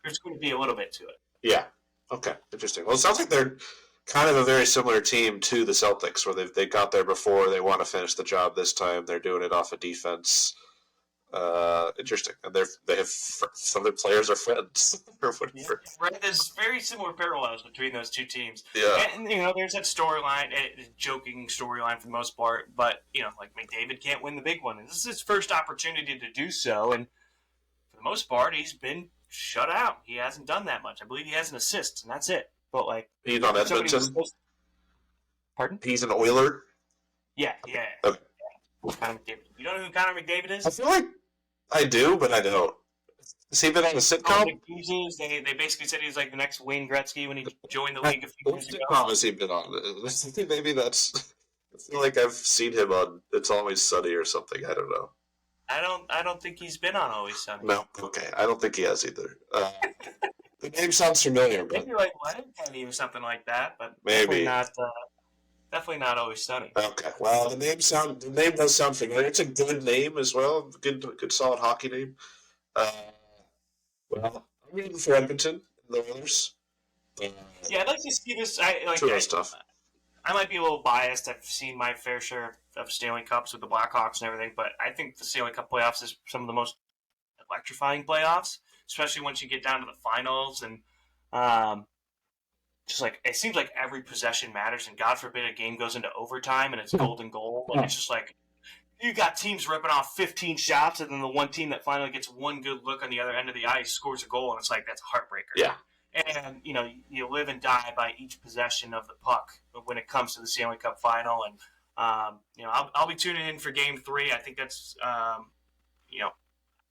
there's going to be a little bit to it.
Yeah. Okay. Interesting. Well, it sounds like they're kind of a very similar team to the Celtics, where they got there before. They want to finish the job this time. They're doing it off of defense. Interesting. And they have some of their players are friends.
Right. There's very similar parallels between those two teams.
Yeah.
And there's that storyline, joking storyline for the most part, but like McDavid can't win the big one, and this is his first opportunity to do so, and for the most part, he's been shut out. He hasn't done that much. I believe he has an assist, and that's it. But
he's on Edmonton.
Pardon?
He's an Oiler.
Yeah.
Okay.
Connor McDavid. You don't know who Connor McDavid is?
I feel like I do, but I don't. Has he been on a sitcom?
They basically said he was like the next Wayne Gretzky when he joined the league a few years ago.
What sitcom has he been on? Maybe that's. I feel like I've seen him on It's Always Sunny or something. I don't know.
I don't think he's been on Always Sunny.
No, okay. I don't think he has either. The name sounds familiar, but
maybe like Letterkenny or something like that, but
maybe
definitely not Always Sunny.
Okay, well the name does sound familiar. It's a good name as well. Good solid hockey name. Well, I'm rooting for Edmonton, the Oilers.
Yeah, I'd like to see this.
Stuff.
I might be a little biased. I've seen my fair share of Stanley Cups with the Blackhawks and everything, but I think the Stanley Cup playoffs is some of the most electrifying playoffs, especially once you get down to the finals. And just it seems like every possession matters, and God forbid a game goes into overtime and it's golden goal. And it's just you got teams ripping off 15 shots, and then the one team that finally gets one good look on the other end of the ice scores a goal, and it's that's a heartbreaker.
Yeah.
And, you live and die by each possession of the puck when it comes to the Stanley Cup final. And, I'll be tuning in for Game 3. I think that's,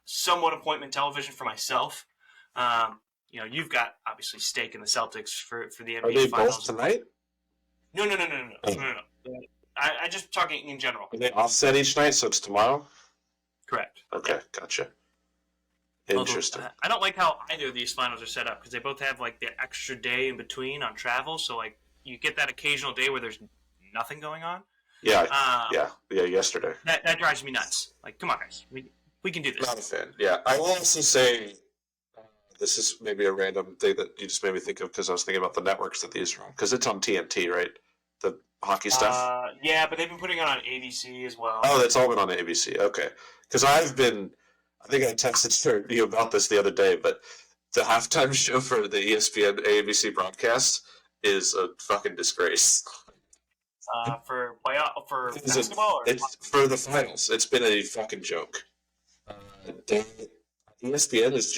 somewhat appointment television for myself. You've got, obviously, stake in the Celtics for the NBA
Are they
finals.
both tonight?
No. I just talking in general.
Are they offset each night, so it's tomorrow?
Correct.
Okay, gotcha. Interesting.
Although, I don't like how either of these finals are set up because they both have the extra day in between on travel. So you get that occasional day where there's nothing going on.
Yeah. Yesterday.
That drives me nuts. Come on, guys, we can do this.
Not a fan. Yeah, I will also say this is maybe a random thing that you just made me think of because I was thinking about the networks that these are on because it's on TNT, right? The hockey stuff.
Yeah, but they've been putting it on ABC as well.
Oh, that's all been on ABC. Okay, because I think I texted you about this the other day, but the halftime show for the ESPN ABC broadcast is a fucking disgrace.
For basketball?
It's for the finals. It's been a fucking joke. ESPN is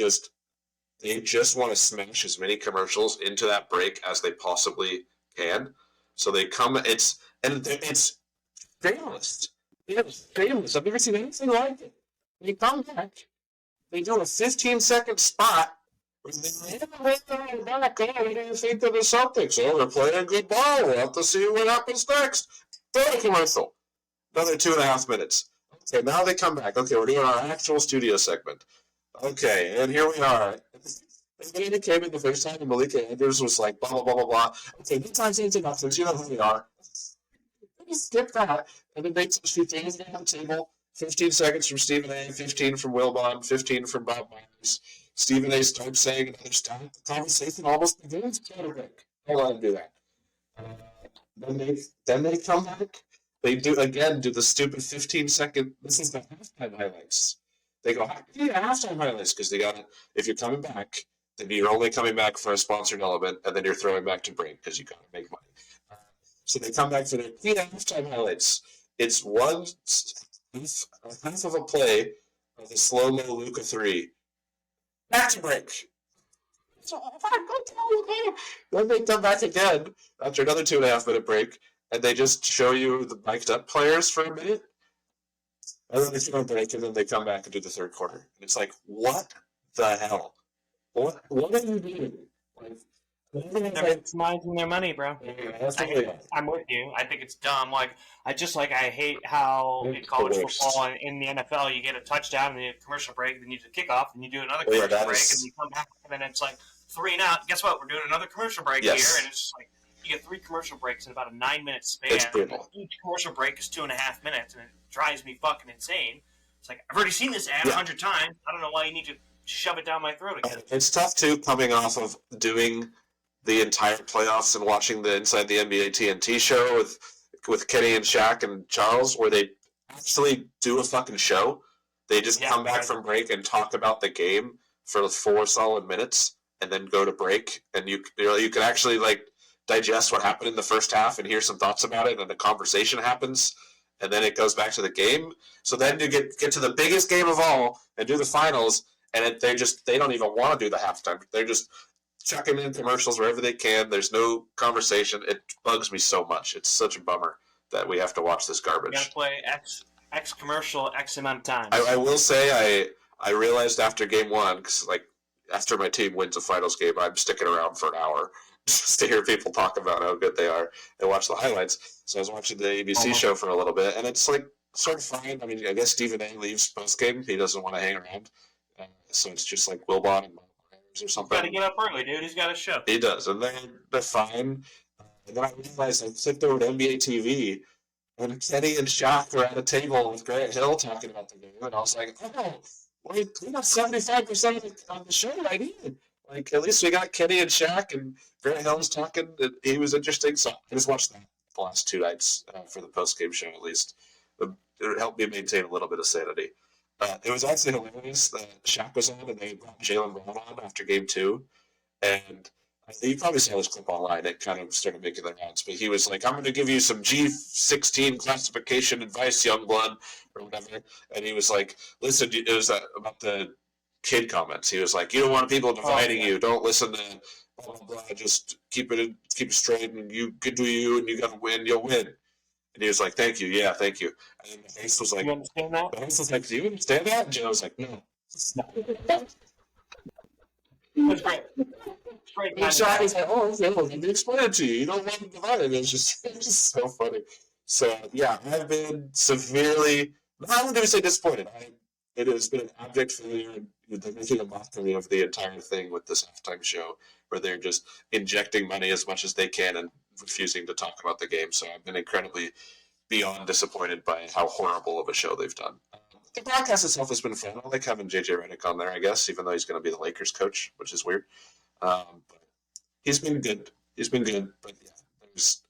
they just want to smash as many commercials into that break as they possibly can. So they come, it's shameless. It's shameless. I've never seen anything like it. They come back, they do a 15-second spot. What do you think of the Celtics? Oh, they're playing good ball. We'll have to see what happens next. Third commercial. Another 2.5 minutes. Okay, now they come back. Okay, we're doing our actual studio segment. Okay, and here we are. They came in the first time, and Malika Andrews was like, blah, blah, blah, blah, blah. Okay, good times ain't enough, since you know who we are. Let me skip that. And then they she things down the table. 15 seconds from Stephen A., 15 from Wilbon, 15 from Bob Myers. Stephen A. starts saying another stuff. The conversation almost begins. Hold on to do that. Then they come back. They do the stupid 15-second. This is the halftime highlights. They go, halftime highlights because they got it. If you're coming back, then you're only coming back for a sponsored element, and then you're throwing back to break because you got to make money. So they come back for their halftime highlights. It's half of a play of the slow-mo Luka 3. Back to break. Then they come back again after another 2.5-minute break, and they just show you the mic'd up players for a minute. And then they take a break, and then they come back and do the third quarter. And it's what the hell? What are you doing?
They're maximizing their money, bro. I'm with you. I think it's dumb. I hate how in college football and in the NFL you get a touchdown and you get a commercial break, then you do a kickoff, and you do another commercial break, and you come back, and then it's 3 and out. Guess what? We're doing another commercial break here, and it's just you get 3 commercial breaks in about a 9-minute span.
It's brutal.
Each commercial break is 2.5 minutes, and it drives me fucking insane. It's like, I've already seen this ad 100 times. I don't know why you need to shove it down my throat again.
It's tough, too, coming off of doing the entire playoffs and watching the Inside the NBA TNT show with Kenny and Shaq and Charles, where they actually do a fucking show. They just come back from break and talk about the game for 4 solid minutes and then go to break. And you can actually, like, digest what happened in the first half and hear some thoughts about it, and a conversation happens, and then it goes back to the game. So then you get to the biggest game of all and do the finals, and they don't even want to do the halftime. They're just chucking in commercials wherever they can. There's no conversation. It bugs me so much. It's such a bummer that we have to watch this garbage.
You gotta play X commercial X amount of times.
I will say I realized after game 1, because like after my team wins a finals game, I'm sticking around for an hour just to hear people talk about how good they are and watch the highlights. So I was watching the ABC show for a little bit, and it's like sort of fine. I mean, I guess Stephen A. leaves post game. He doesn't want to hang around, so it's just like Wilbon and or something.
Got to get up early, dude. He's got a show.
He does, and they're fine. And then I realized I flipped over to NBA TV, and Kenny and Shaq were at a table with Grant Hill talking about the game, and I was like, oh, we got 75% on the show I needed. Like, at least we got Kenny and Shaq, and Grant Hill was talking, and he was interesting, so I just watched that the last 2 nights for the post-game show, at least. It helped me maintain a little bit of sanity. It was actually hilarious that Shaq was on, and they brought Jaylen Brown on after game 2. And you probably saw this clip online. It kind of started making the rounds. But he was like, I'm going to give you some G16 classification advice, young blood, or whatever. And he was like, listen, it was about the kid comments. He was like, you don't want people dividing you. Don't listen to blah, blah, blah. Just keep it straight, and you can do you, and you got to win. You'll win. And he was like, thank you. Yeah, thank you. And then the host was like,
you understand that?
The host was like, do you understand that? And Joe was like, no.
That's great. Great.
And Shaq was like, oh, okay, well, let me explain it to you. You don't want to divide it. It's just so funny. So, yeah, I've been severely, I wouldn't even say disappointed. It has been an abject failure. They're making a mockery of the entire thing with this halftime show, where they're just injecting money as much as they can and refusing to talk about the game. So I've been incredibly beyond disappointed by how horrible of a show they've done. The broadcast itself has been fun. I like having JJ Redick on there, I guess, even though he's going to be the Lakers coach, which is weird. But he's been good. But yeah, there's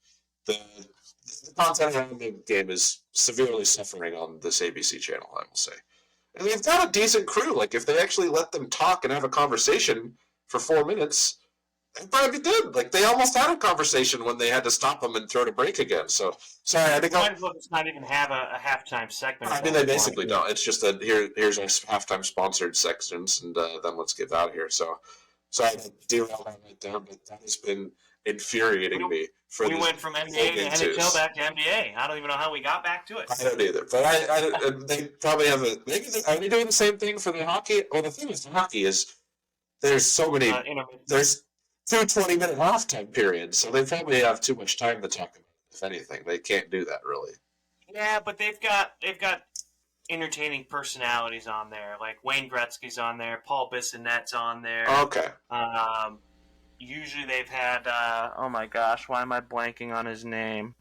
the content around the game is severely suffering on this ABC channel, I will say. And they've got a decent crew. Like, if they actually let them talk and have a conversation for 4 minutes, they probably did. Like, they almost had a conversation when they had to stop them and throw to break again. So, sorry, I think
might as well just not even have a halftime segment.
I mean, they basically don't. It's just that here's our halftime sponsored sections, and then let's get out of here. So, sorry to derail that right there, but that has been infuriating me.
We went from NBA to NHL back to NBA. I don't even know how we got back to it.
I don't either. But they probably have a. Maybe are they doing the same thing for the hockey? Well, the thing with hockey is there's so many. There's 2 20-minute halftime periods, so they probably have too much time to talk about. If anything, they can't do that really.
Yeah, but they've got entertaining personalities on there. Like Wayne Gretzky's on there, Paul Bissonnette's on there.
Okay.
Usually they've had, oh my gosh, why am I blanking on his name?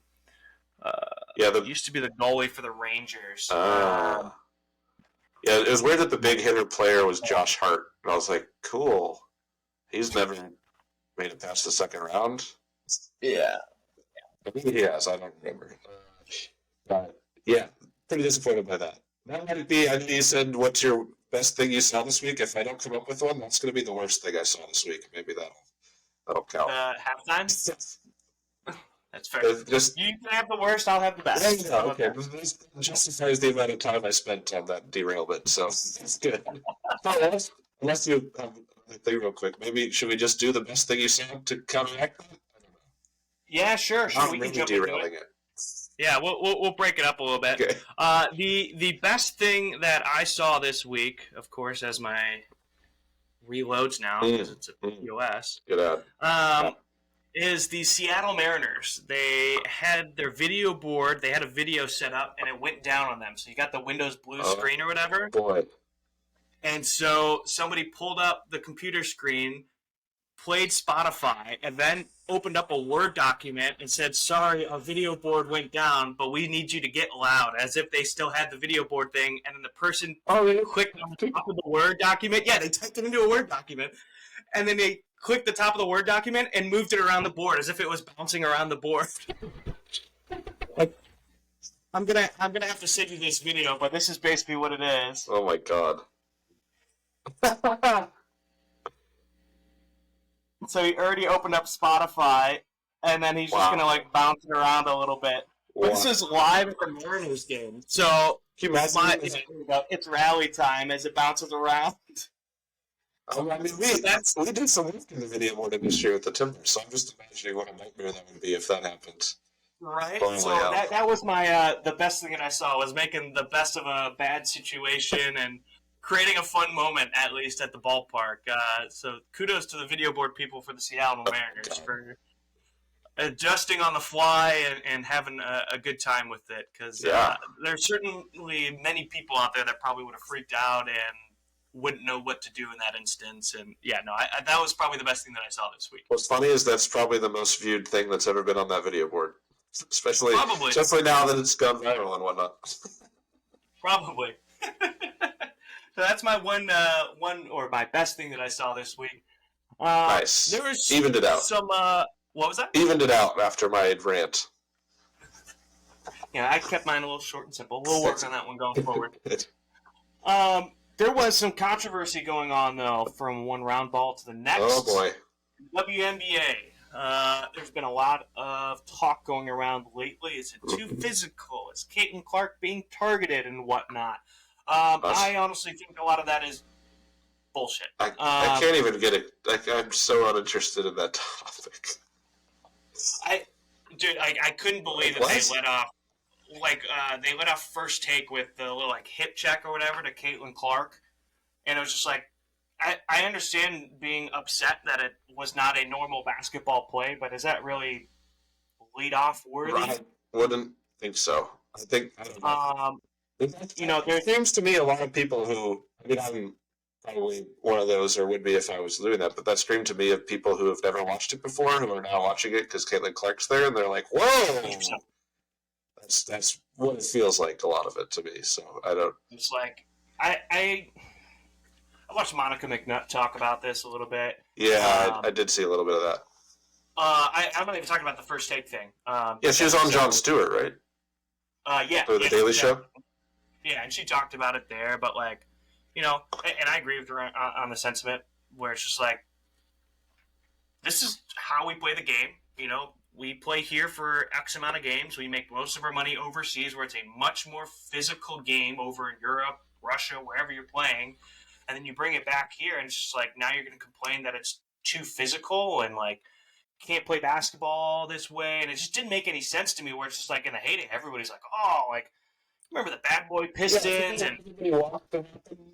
Used to be the goalie for the Rangers.
Yeah, it was weird that the big hitter player was Josh Hart. And I was like, cool. He's never made it past the second round.
Yeah.
I think he has. I don't remember. But, yeah, pretty disappointed by that. That might be, I know you said, what's your best thing you saw this week? If I don't come up with one, that's going to be the worst thing I saw this week. Maybe that'll count.
Halftime? That's fair. You can have the worst, I'll have the best.
Yeah, okay. This justifies the amount of time I spent on that derailment, so that's good. Unless you have a thing real quick, maybe should we just do the best thing you saw to counteract that? I don't know.
Yeah, sure.
I'm really derailing it.
Yeah, we'll break it up a little bit.
Okay.
The best thing that I saw this week, of course, as my reloads now, because it's a POS.
Good ad.
Is the Seattle Mariners. They had their video board. They had a video set up, and it went down on them. So you got the Windows blue screen or whatever.
Boy.
And so somebody pulled up the computer screen, played Spotify, and then opened up a Word document and said, sorry, a video board went down, but we need you to get loud, as if they still had the video board thing, and then the person clicked on the top of the Word document. Yeah, they typed it into a Word document, and then they clicked the top of the Word document and moved it around the board as if it was bouncing around the board. I'm gonna have to send you this video, but this is basically what it is.
Oh my god.
So he already opened up Spotify, and then he's just gonna bounce it around a little bit. But this is live at the Mariners game, so it's rally time as it bounces around.
I mean, we did some work in the video board industry with the timber, so I'm just imagining what a nightmare that would be if that happened.
Right. So that was my the best thing that I saw was making the best of a bad situation and creating a fun moment, at least at the ballpark. So kudos to the video board people for the Seattle Mariners for adjusting on the fly and having a good time with it. Because there's certainly many people out there that probably would have freaked out and wouldn't know what to do in that instance. And that was probably the best thing that I saw this week.
What's funny is that's probably the most viewed thing that's ever been on that video board. Especially now that it's gone viral and whatnot.
Probably. So that's my one or my best thing that I saw this week.
Nice.
There was
evened it out.
Some what was that?
Evened it out after my rant.
Yeah, I kept mine a little short and simple. We'll work on that one going forward. There was some controversy going on though, from one round ball to the next.
Oh boy.
WNBA. There's been a lot of talk going around lately. Is it too physical? Is Caitlin Clark being targeted and whatnot? I honestly think a lot of that is bullshit.
I can't even get it. I'm so uninterested in that topic.
I couldn't believe that they let off. They let off First Take with the little hip check or whatever to Caitlin Clark, and it was just I understand being upset that it was not a normal basketball play, but is that really lead off worthy?
I wouldn't think so. I don't know. There seems to me a lot of people who, I'm probably one of those, or would be if I was doing that, but that screamed to me of people who have never watched it before, who are now watching it because Caitlin Clark's there, and they're like, whoa! 100%. That's what it feels like, a lot of it to me, so I don't...
It's I watched Monica McNutt talk about this a little bit.
Yeah, I did see a little bit of that.
I'm not even talking about the First Take thing.
She was on Jon Stewart, right?
Yeah.
Or the Daily Show?
Yeah, and she talked about it there, but and I agree with her on the sentiment where it's just this is how we play the game. We play here for X amount of games. We make most of our money overseas, where it's a much more physical game over in Europe, Russia, wherever you're playing. And then you bring it back here, and it's just now you're going to complain that it's too physical and can't play basketball this way. And it just didn't make any sense to me. Where it's just in the heyday, everybody's remember the Bad Boy Pistons and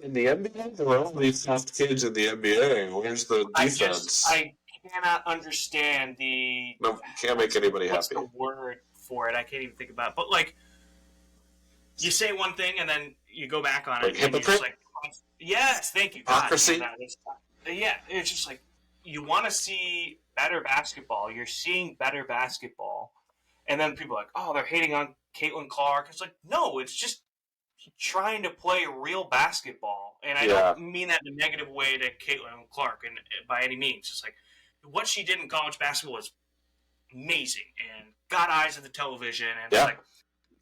in the NBA. There were all these soft kids in the NBA. Where's the defense?
I cannot understand the.
No, can't make anybody
what's
happy.
The word for it? I can't even think about it. But you say one thing and then you go back on it.
Hypocrite.
Yes, thank you.
Hypocrisy.
Yeah, it's just you want to see better basketball. You're seeing better basketball, and then people are oh, they're hating on Caitlin Clark. It's no, it's just trying to play real basketball, and I don't mean that in a negative way to Caitlin Clark, and by any means. It's what she did in college basketball was amazing and got eyes at the television, and it's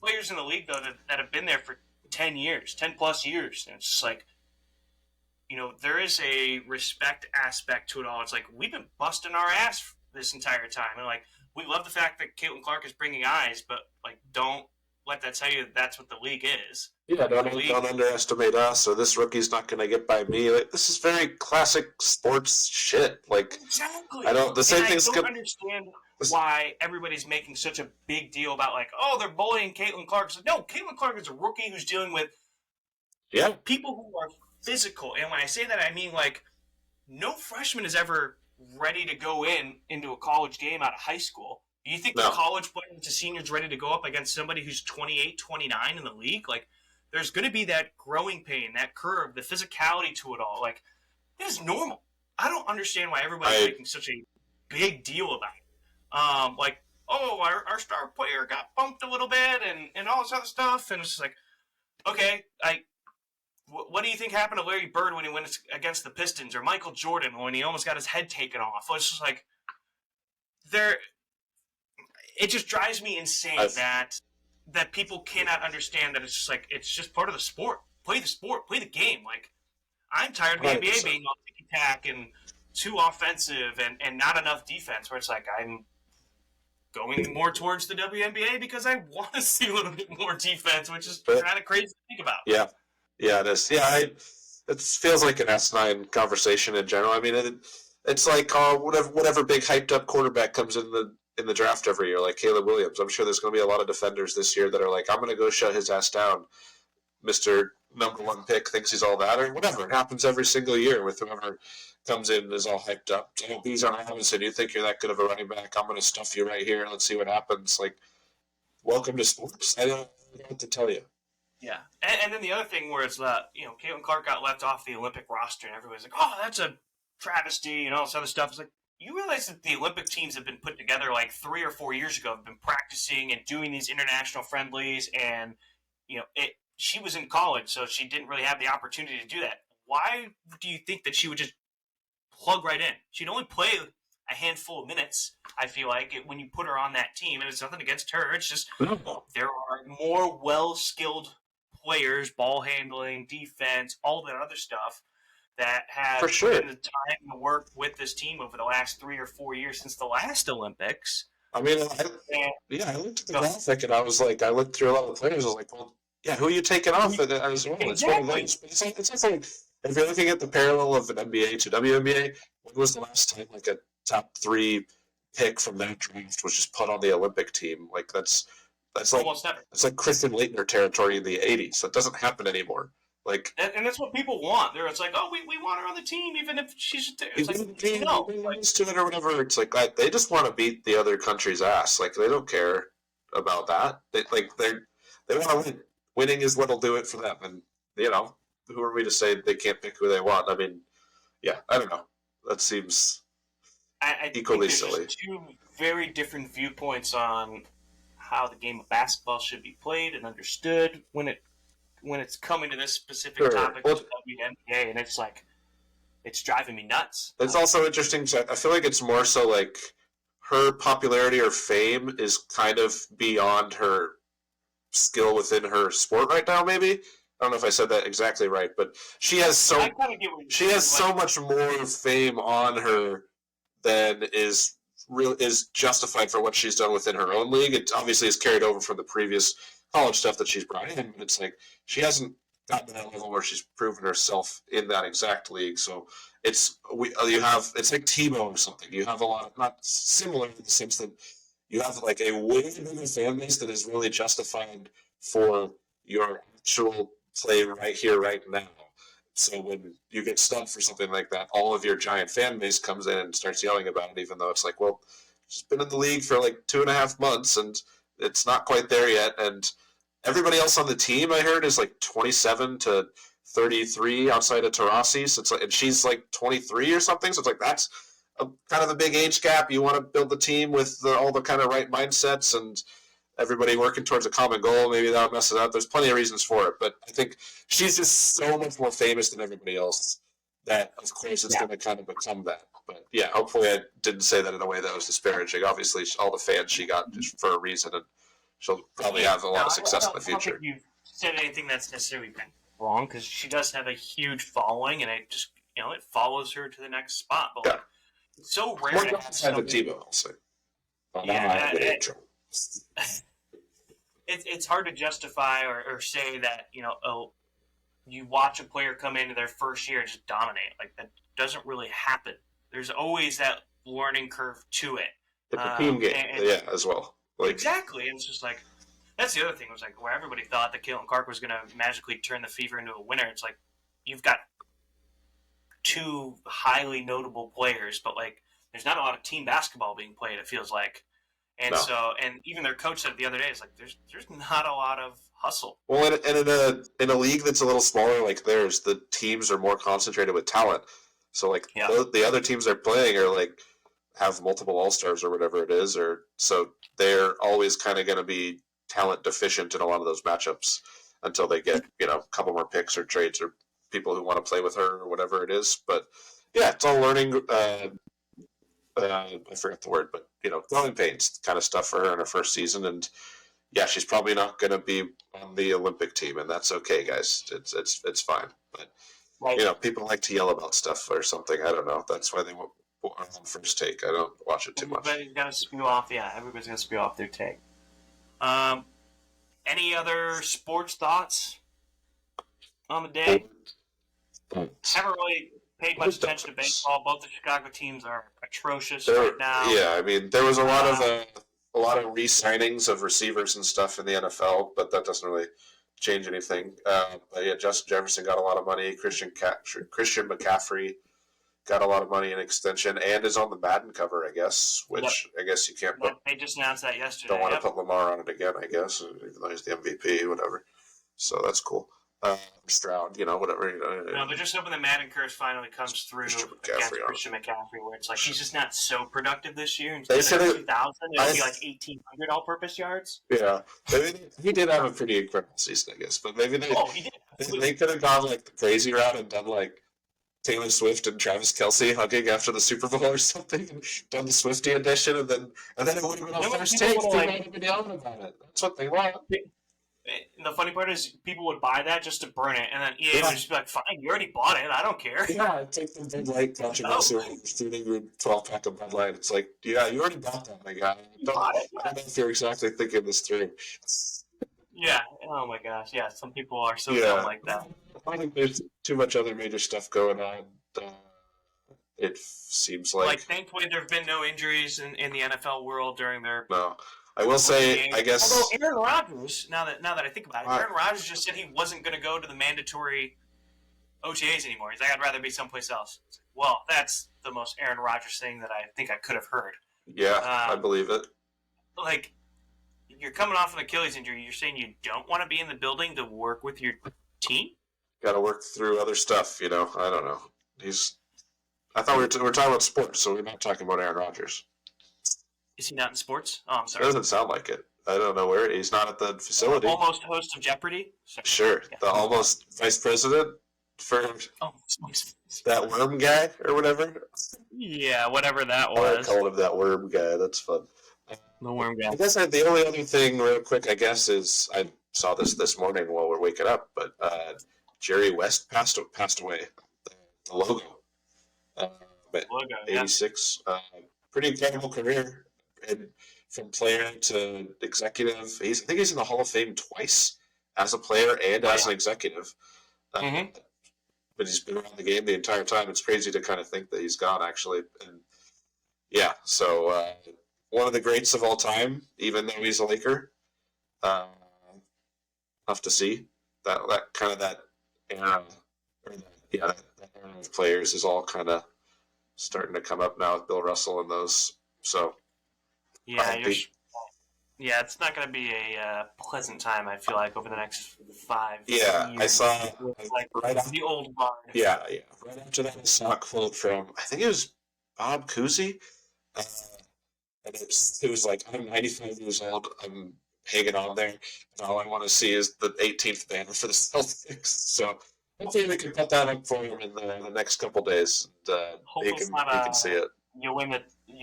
players in the league though that have been there for 10 plus years, and it's just there is a respect aspect to it all. It's we've been busting our ass this entire time, and we love the fact that Caitlin Clark is bringing eyes, but don't let that tell you that's what the league is.
Yeah, don't underestimate us, or this rookie's not going to get by me. This is very classic sports shit.
Exactly.
I don't. The same thing's.
I don't understand why everybody's making such a big deal about oh, they're bullying Caitlin Clark. No, Caitlin Clark is a rookie who's dealing with people who are physical, and when I say that, I mean no freshman is ever ready to go into a college game out of high school. You think the college players to seniors ready to go up against somebody who's 28, 29 in the league? There's going to be that growing pain, that curve, the physicality to it all. It is normal. I don't understand why everybody's making such a big deal about it. like, oh, our star player got bumped a little bit and all this other stuff. And it's just like, okay, what do you think happened to Larry Bird when he went against the Pistons, or Michael Jordan when he almost got his head taken off? It's just like, it just drives me insane that people cannot understand that it's just like, it's just part of the sport. Play the sport, play the game. Like, I'm tired of the
100%.
NBA being all ticky-tack and too offensive and not enough defense, where it's like, I'm going more towards the WNBA because I want to see a little bit more defense, which is kind of crazy to think about.
Yeah, it is. Yeah, it feels like an S9 conversation in general. I mean, it's like whatever big hyped up quarterback comes in the draft every year, like Caleb Williams. I'm sure there's going to be a lot of defenders this year that are like, I'm going to go shut his ass down. Mr. #1 pick thinks he's all that, or whatever. It happens every single year with whoever comes in and is all hyped up. So Bijan Robinson, you think you're that good of a running back? I'm going to stuff you right here. Let's see what happens. Like, welcome to sports. I don't know what to tell you.
Yeah, and then the other thing where it's Caitlin Clark got left off the Olympic roster, and everybody's like, oh, that's a travesty and all this other stuff. It's like, you realize that the Olympic teams have been put together like 3 or 4 years ago, have been practicing and doing these international friendlies, and she was in college, so she didn't really have the opportunity to do that. Why do you think that she would just plug right in? She'd only play a handful of minutes, I feel like, when you put her on that team, and it's nothing against her. It's just there are more well-skilled players, ball handling, defense, all that other stuff, that have put in the time to work with this team over the last 3 or 4 years since the last Olympics.
I mean, I looked at the graphic and I looked through a lot of the players. I was like, well, yeah, who are you taking off as well? Exactly. It's one of those. It's also like, if you're looking at the parallel of an NBA to WNBA, when was the last time like a top 3 pick from that draft was just put on the Olympic team? Like that's like
almost never.
It's like Kristen Leitner territory in the '80s. That doesn't happen anymore. Like,
and that's what people want. It's like, oh, we want her on the team, even if she's. It's like,
no, to it or whatever. It's like they just want to beat the other country's ass. Like, they don't care about that. They want to win. Winning is what'll do it for them. And who are we to say they can't pick who they want? I mean, yeah, I don't know. That seems equally silly.
Just 2 very different viewpoints on how the game of basketball should be played and understood when it's coming to this specific topic of WNBA, and it's like, it's driving me nuts.
It's also interesting. I feel like it's more so like her popularity or fame is kind of beyond her skill within her sport right now. Maybe I don't know if I said that exactly right, but she has so much more fame on her than is justified for what she's done within her own league. It obviously is carried over from the previous college stuff that she's brought in, but it's like she hasn't gotten to that level where she's proven herself in that exact league. So it's like Tebow or something. You have a lot of, not similar in the sense that you have like a way bigger fan base that is really justified for your actual play right here, right now. So when you get stunned for something like that, all of your giant fan base comes in and starts yelling about it, even though it's like, well, she's been in the league for like 2.5 months and it's not quite there yet. And everybody else on the team, I heard, is like 27 to 33 outside of Taurasi. So it's like, and she's like 23 or something. So it's like, that's kind of a big age gap. You want to build the team with all the kind of right mindsets and everybody working towards a common goal. Maybe that'll mess it up. There's plenty of reasons for it, but I think she's just so much more famous than everybody else that, of course, it's going to kind of become that. But yeah, hopefully I didn't say that in a way that was disparaging. Obviously, all the fans she got just for a reason, and she'll probably have a lot of success in the future.
I don't think you've said anything that's necessarily been wrong, because she does have a huge following, and it just it follows her to the next spot. But it's so rare to have somebody. It's hard to justify or say that you watch a player come into their first year and just dominate. Like, that doesn't really happen. There's always that learning curve to it.
It's a team game, as well. Like,
exactly, and it's just like, that's the other thing, was like, where everybody thought that Caitlin Clark was going to magically turn the Fever into a winner. It's like, you've got 2 highly notable players, but like, there's not a lot of team basketball being played, it feels like. And and even their coach said the other day, it's like, there's not a lot of hustle.
Well, and in a league that's a little smaller like theirs, the teams are more concentrated with talent. So like the other teams they're playing are like have multiple All-Stars or whatever it is, or so they're always kind of going to be talent deficient in a lot of those matchups until they get a couple more picks or trades or people who want to play with her or whatever it is. But yeah, it's all learning. I forgot the word, but growing pains kind of stuff for her in her first season, and yeah, she's probably not going to be on the Olympic team, and that's okay, guys. It's fine. But people like to yell about stuff or something. I don't know. That's why they are on First Take. I don't watch it too much.
Everybody's got to spew off. Yeah, everybody's got to spew off their take. Any other sports thoughts on the day? Haven't really paid much attention to baseball. Both the Chicago teams are atrocious right now.
Yeah, I mean, there was a lot of re-signings of receivers and stuff in the NFL, but that doesn't really change anything. But yeah, Justin Jefferson got a lot of money. Christian McCaffrey got a lot of money in extension and is on the Madden cover, I guess, which I guess you can't put.
They just announced that yesterday.
Don't want to put Lamar on it again, I guess, even though he's the MVP, whatever. So that's cool. Stroud, whatever.
No, they're just hoping the Madden curse finally comes through against Christian McCaffrey, where it's like he's just not so productive this year. Instead of 2,000, it'll be like 1,800 all-purpose yards.
Yeah, he did have a pretty incredible season, I guess. But maybe they could have gone like the crazy route and done like Taylor Swift and Travis Kelce hugging after the Super Bowl or something, and done the Swiftie edition, and then it would have been on First Take. They might have been yelling about it. That's what they want.
And the funny part is, people would buy that just to burn it, and then EA would just be like, "Fine, you already bought it. I don't care."
Yeah, take the Bud Light controversy with the 12-pack of Bud Light. It's like, yeah, you already bought that, my guy. I don't know if you're exactly thinking this through.
Yeah. Oh my gosh. Yeah. Some people are so dumb like that.
I think there's too much other major stuff going on. It seems like
thankfully there have been no injuries in the NFL world during their.
No. I will say, I guess.
Although Aaron Rodgers, now that I think about it, Aaron Rodgers just said he wasn't going to go to the mandatory OTAs anymore. He's like, I'd rather be someplace else. Well, that's the most Aaron Rodgers thing that I think I could have heard.
Yeah, I believe it.
Like, you're coming off an Achilles injury. You're saying you don't want to be in the building to work with your team?
Got to work through other stuff, I don't know. I thought we were talking about sports, so we're not talking about Aaron Rodgers.
Is he not in sports? Oh, I'm sorry.
It doesn't sound like it. I don't know where. He's not at the facility.
Almost host of Jeopardy?
Sorry. Sure. Yeah. The almost vice president for that worm guy or whatever?
Yeah, whatever that was.
I called him that worm guy. That's fun.
The worm guy.
I guess the only other thing real quick, I guess, is I saw this morning while we're waking up, but Jerry West passed away. The logo.
Logo,
86. Yeah. Pretty incredible career. And from player to executive, I think he's in the Hall of Fame twice as a player and as an executive. But he's been around the game the entire time. It's crazy to kind of think that he's gone, actually. And yeah, so one of the greats of all time, even though he's a Laker. Tough to see that kind of that era, that era of players is all kind of starting to come up now with Bill Russell and those. So.
Yeah, it's not going to be a pleasant time, I feel like, over the next 5 years.
I saw
right after the old guard.
Yeah. Right after that, I saw a quote from, I think it was Bob Cousy. And it was like, I'm 95 years old, I'm hanging on there, and all I want to see is the 18th banner for the Celtics. So hopefully we can put that up for him in the next couple days, and he can see it.
You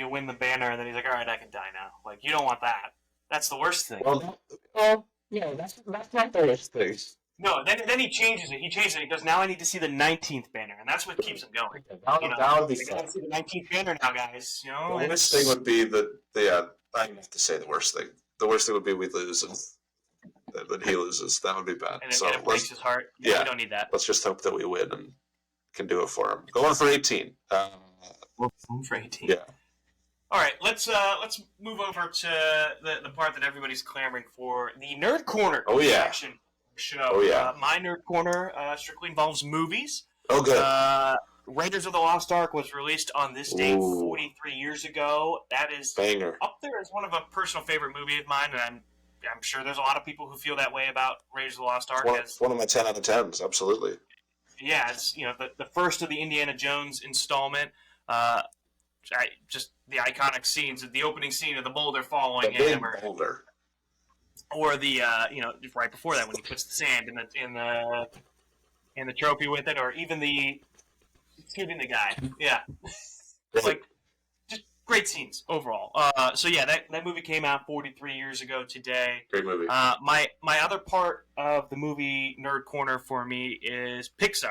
win the banner, and then he's like, all right, I can die now. Like, you don't want that. That's the worst thing.
Well, that's not the worst thing.
No, then he changes it. He goes, now I need to see the 19th banner, and that's what keeps him going.
That would be fun.
I gotta see the 19th banner now, guys.
The worst thing would be I have to say the worst thing. The worst thing would be we lose, and then he loses. That would be bad.
And it breaks his heart. Yeah, we don't need that.
Let's just hope that we win and can do it for him. Going for 18.
Going for 18.
Yeah.
All right, let's move over to the part that everybody's clamoring for, the Nerd Corner section show.
Oh, yeah.
My Nerd Corner strictly involves movies.
Oh, good.
Raiders of the Lost Ark was released on this date 43 years ago. That is
banger.
Up there as one of a personal favorite movie of mine, and I'm sure there's a lot of people who feel that way about Raiders of the Lost Ark.
It's one of my 10 out of 10s, absolutely.
Yeah, it's the first of the Indiana Jones installment. just the iconic scenes, the opening scene of the boulder following
the big
him,
boulder,
or the right before that when he puts the sand in the trophy with it, or even the shooting the guy. Yeah, like just great scenes overall. So yeah, that movie came out 43 years ago today.
Great movie.
My other part of the movie nerd corner for me is Pixar.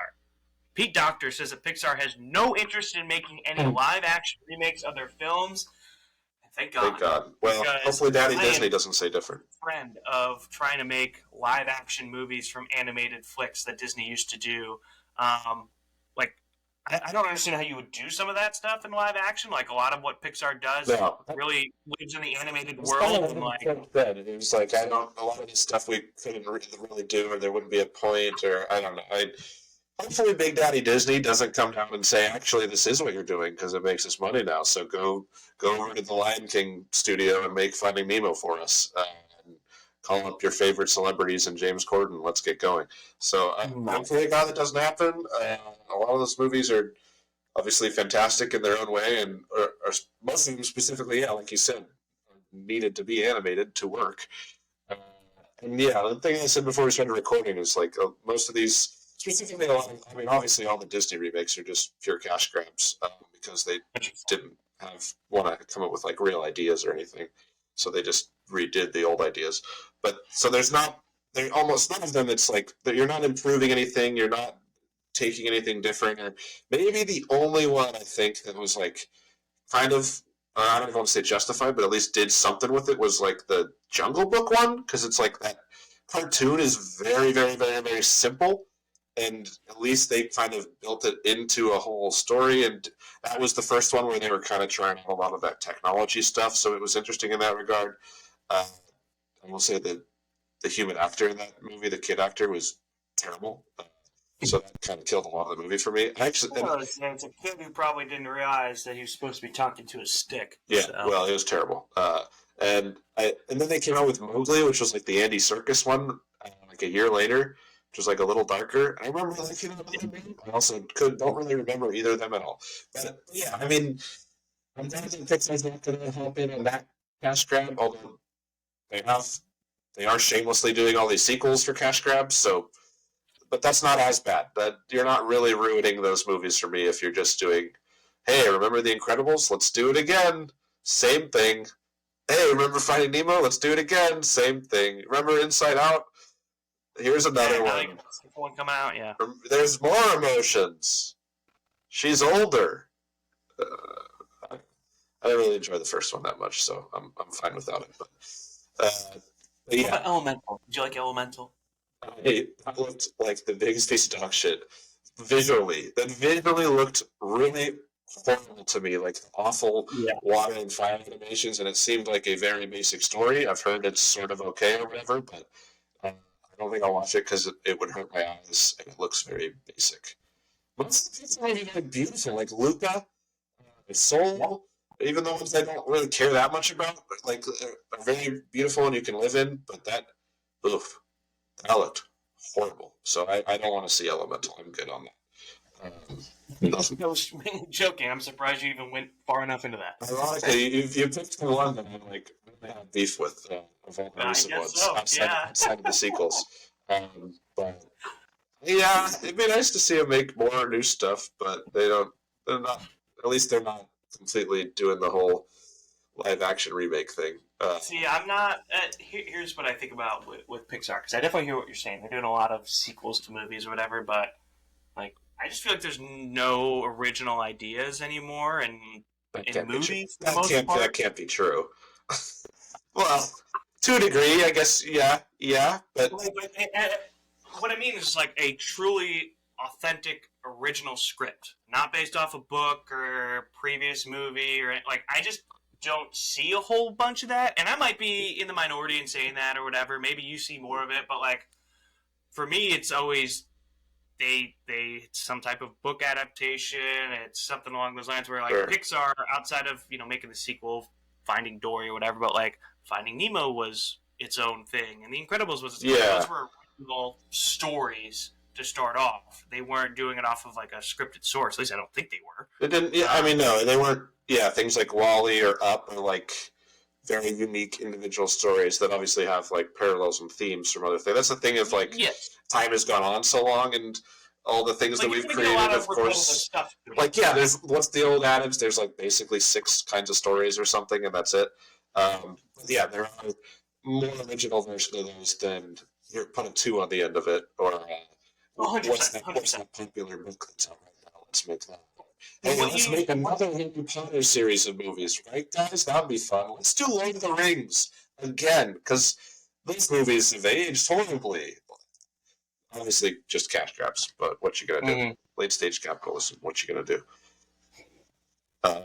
Pete Docter says that Pixar has no interest in making any live action remakes of their films. Thank God.
Thank God. Well, hopefully Daddy Disney doesn't say different.
Friend of trying to make live action movies from animated flicks that Disney used to do. Like, I don't understand how you would do some of that stuff in live action. Like, a lot of what Pixar does really lives in the animated world. And like,
it was like, a lot of this stuff we couldn't really do, or there wouldn't be a point, or I don't know. Hopefully Big Daddy Disney doesn't come down and say, actually, this is what you're doing because it makes us money now. So go over to the Lion King studio and make Finding Nemo for us. And call up your favorite celebrities and James Corden. Let's get going. So hopefully, God, that doesn't happen. A lot of those movies are obviously fantastic in their own way, and are most of them specifically, like you said, needed to be animated to work. And yeah, the thing I said before we started recording is like most of these. Specifically, obviously all the Disney remakes are just pure cash grabs because they didn't want to come up with like real ideas or anything, so they just redid the old ideas. But so there's almost none of them. It's like you're not improving anything, you're not taking anything different, or maybe the only one I think that was like kind of I don't even want to say justified, but at least did something with it was like the Jungle Book one, because it's like that cartoon is very, very, very, very simple. And at least they kind of built it into a whole story. And that was the first one where they were kind of trying a lot of that technology stuff. So it was interesting in that regard. I will say that the human actor in that movie, the kid actor, was terrible. So that kind of killed a lot of the movie for me. It's
a kid who probably didn't realize that he was supposed to be talking to a stick.
Yeah, well, it was terrible. And then they came out with Mowgli, which was like the Andy Serkis one, like a year later. Which was like a little darker. I remember liking it. I also don't really remember either of them at all. But yeah, I mean, I'm glad that Pixar's not going to hop in on that cash grab, although they are shamelessly doing all these sequels for cash grabs. So, but that's not as bad. That you're not really ruining those movies for me if you're just doing, hey, remember The Incredibles? Let's do it again. Same thing. Hey, remember Finding Nemo? Let's do it again. Same thing. Remember Inside Out? Here's another
one come out. Yeah,
there's more emotions. She's older. I didn't really enjoy the first one that much, so I'm fine without it. But yeah.
What about Elemental? Did you like Elemental?
That looked like the biggest piece of dog shit. Visually, that visually looked really horrible to me, like awful water and fire animations, and it seemed like a very basic story. I've heard it's sort of okay or whatever, but. I don't think I'll watch it because it would hurt my eyes, and it looks very basic. Most of the movies are beautiful, like Luca, Soul, even the ones I don't really care that much about, but like are very beautiful and you can live in. But that looked horrible. So I don't want to see Elemental. I'm good on that.
I was joking. I'm surprised you even went far enough into that.
Ironically, you picked the one that I like really have beef with of all the recent ones outside of the sequels. But yeah, it'd be nice to see them make more new stuff, but they're not. At least they're not completely doing the whole live action remake thing.
See, I'm not. Here's what I think about with Pixar, because I definitely hear what you're saying. They're doing a lot of sequels to movies or whatever, but like I just feel like there's no original ideas anymore in movies.
That can't be true. Well, to a degree, I guess. Yeah, but
what I mean is like a truly authentic original script, not based off a book or previous movie or like I just don't see a whole bunch of that, and I might be in the minority in saying that or whatever. Maybe you see more of it, but like for me, it's always they some type of book adaptation. It's something along those lines where like Pixar, outside of making the sequel, Finding Dory or whatever, but like Finding Nemo was its own thing, and The Incredibles was those were original stories to start off. They weren't doing it off of like a scripted source. At least I don't think they were.
They didn't. Yeah, I mean, no, they weren't. yeah, things like Wall-E or Up are like very unique individual stories that obviously have like parallels and themes from other things. That's the thing of like time has gone on so long and all the things that we've created, of course.
Stuff
like there's what's the old adage? There's like basically 6 kinds of stories or something, and that's it. There are more original versions of those than you're putting 2 on the end of it, or what's that popular book that's out right now? Let's make that. Hey, let's make another Harry Potter series of movies, right, guys? That'd be fun. Let's do Lord of the Rings again, because those movies have aged horribly. Obviously, just cash grabs, but what you gonna do? Mm-hmm. Late stage capitalism. What you gonna do? I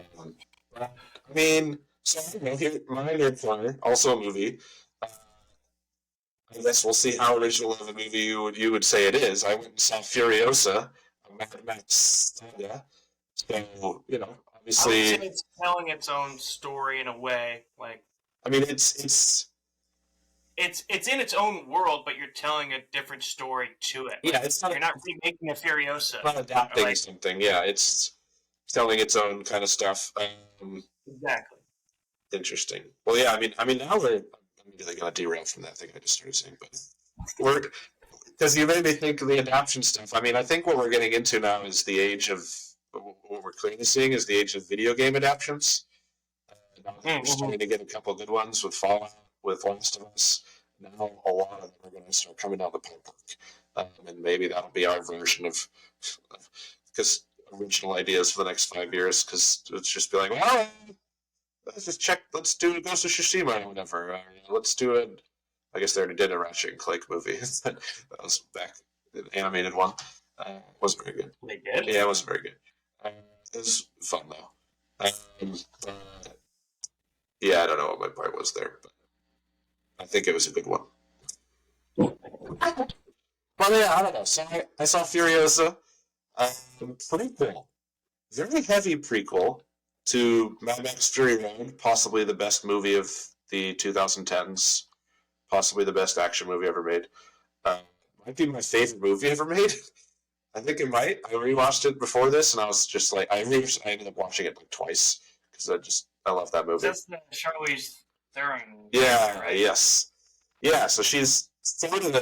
mean, so here, my nerd corner, also a movie. I guess we'll see how original of a movie you would say it is. I went and saw Furiosa, a Mad Max saga. So, obviously,
I would say it's telling its own story in a way. Like,
I mean, it's
in its own world, but you're telling a different story to it. Like,
it's not.
You're not remaking a Furiosa.
Not adapting something. Yeah, it's telling its own kind of stuff.
Exactly.
Interesting. Well, yeah. I mean, now we're. I'm really gonna derail from that thing I just started saying, but because you made me think of the adaptation stuff. I mean, I think what we're getting into now is the age of. What we're clearly seeing is the age of video game adaptations. We're starting to get a couple of good ones with Fallout, with Last of Us. Now a lot of them are going to start coming down the pipeline, and maybe that'll be our version of because original ideas for the next 5 years. Because it's just be like, well, let's just check. Let's do Ghost of Tsushima or whatever. Let's do it. I guess they already did a Ratchet and Clank movie. That was back, the animated one. Wasn't very good.
They did?
Yeah, it wasn't very good. It was fun though. Yeah, I don't know what my part was there, but I think it was a good one. But yeah, I don't know. So I saw Furiosa. Prequel. Very heavy prequel to Mad Max Fury Road, possibly the best movie of the 2010s, possibly the best action movie ever made. Might be my favorite movie ever made. I think it might. I rewatched it before this, and I was just like, I ended up watching it like twice because I love that movie.
That's the Charlize Theron.
Yeah. Right? Yes. Yeah. So she's sort of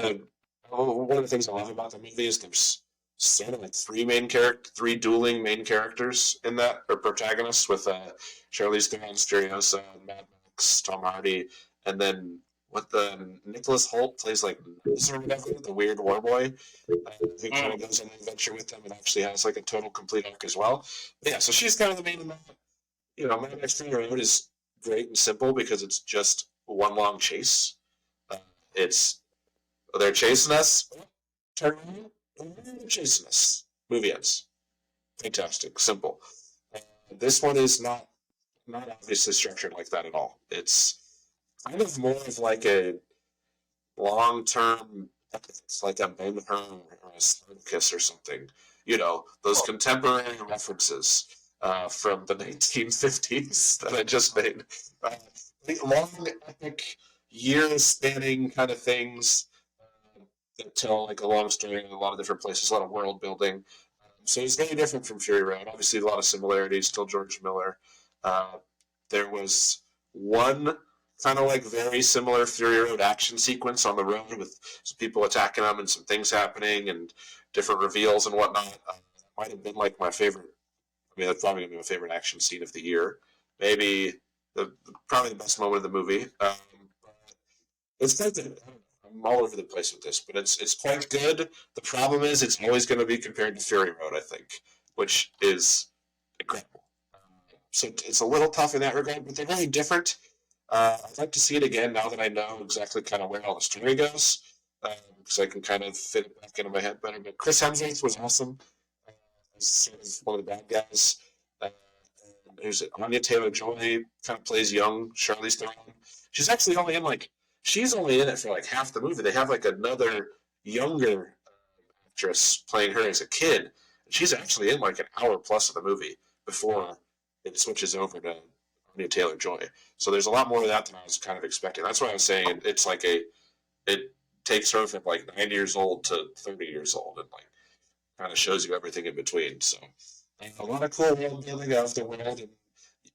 one of the things I love about the movie is there's sort of like 3 dueling main characters in that, or protagonists, with Charlize Theron, Furiosa, Mad Max, Tom Hardy, and then Nicholas Hoult plays like or whatever, the weird war boy, who kind of goes on an adventure with them and actually has like a total complete arc as well. But yeah, so she's kind of the main of that. Mad Max Fury Road is great and simple because it's just one long chase. They're chasing us, turn around, they're chasing us. Movie ends. Fantastic, simple. This one is not obviously structured like that at all. It's kind of more of like a long-term, it's like a Ben-Hur or a Spartacus or something. Those contemporary references from the 1950s that I just made. Long, epic, year-spanning kind of things that tell like a long story in a lot of different places, a lot of world building. So it's very different from Fury Road. Obviously, a lot of similarities. Still George Miller. There was one kind of like very similar Fury Road action sequence on the road with some people attacking them and some things happening and different reveals and whatnot. Might have been like my favorite. I mean, that's probably gonna be my favorite action scene of the year. Maybe probably the best moment of the movie. It's quite good. I'm all over the place with this, but it's quite good. The problem is it's always going to be compared to Fury Road, I think, which is incredible. So it's a little tough in that regard, but they're very different. I'd like to see it again now that I know exactly kind of where all the story goes, because I can kind of fit it back into my head better. But Chris Hemsworth was awesome. As sort of one of the bad guys. Who's it? Anya Taylor-Joy kind of plays young Charlize Theron. She's actually only in it for like half the movie. They have like another younger actress playing her as a kid. And she's actually in like an hour plus of the movie before it switches over to Anya Taylor-Joy. So there's a lot more of that than I was kind of expecting. That's why I was saying it's like it takes her from like 9 years old to 30 years old and like kind of shows you everything in between. So a lot of cool world building of the world, and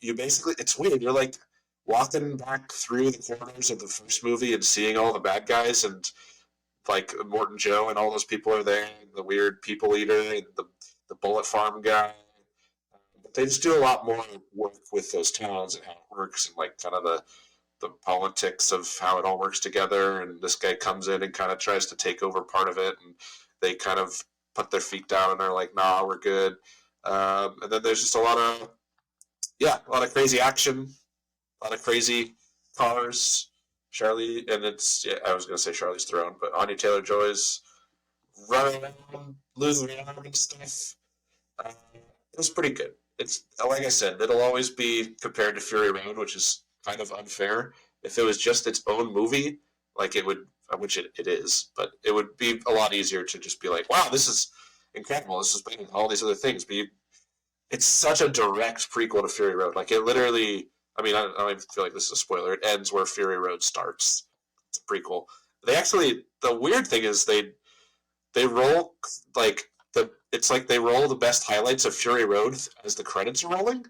you basically, it's weird. You're like walking back through the corridors of the first movie and seeing all the bad guys, and like Morton Joe and all those people are there, and the weird people eater and the bullet farm guy. But they just do a lot more work with those towns and how it works, and like kind of the politics of how it all works together. And this guy comes in and kind of tries to take over part of it, and they kind of put their feet down and are like, "Nah, we're good." And then there's just a lot of crazy action, a lot of crazy cars. Charlie, and I was going to say Charlie's Theron, but Anya Taylor-Joy's running around, losing the arm and stuff. It was pretty good. It's like I said, it'll always be compared to Fury Road, which is kind of unfair. If it was just its own movie, like it would, which it is, but it would be a lot easier to just be like, wow, this is incredible. This is better than all these other things. But it's such a direct prequel to Fury Road. Like it literally, I mean, I don't even feel like this is a spoiler. It ends where Fury Road starts. It's a prequel. The weird thing is they roll like it's like they roll the best highlights of Fury Road as the credits are rolling.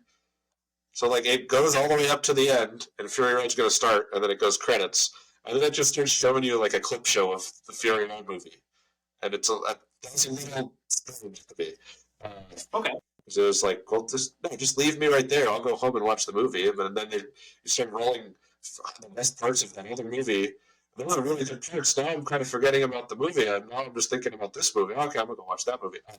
So like it goes all the way up to the end, and Fury Road's going to start, and then it goes credits, and then it just starts showing you like a clip show of the Fury Road movie, and that's a little strange to me.
Okay.
So it was like, well, just leave me right there. I'll go home and watch the movie, and then you start rolling the best parts of that other movie. Those are really good parts. Now I'm kind of forgetting about the movie, and now I'm just thinking about this movie. Okay, I'm gonna go watch that movie. A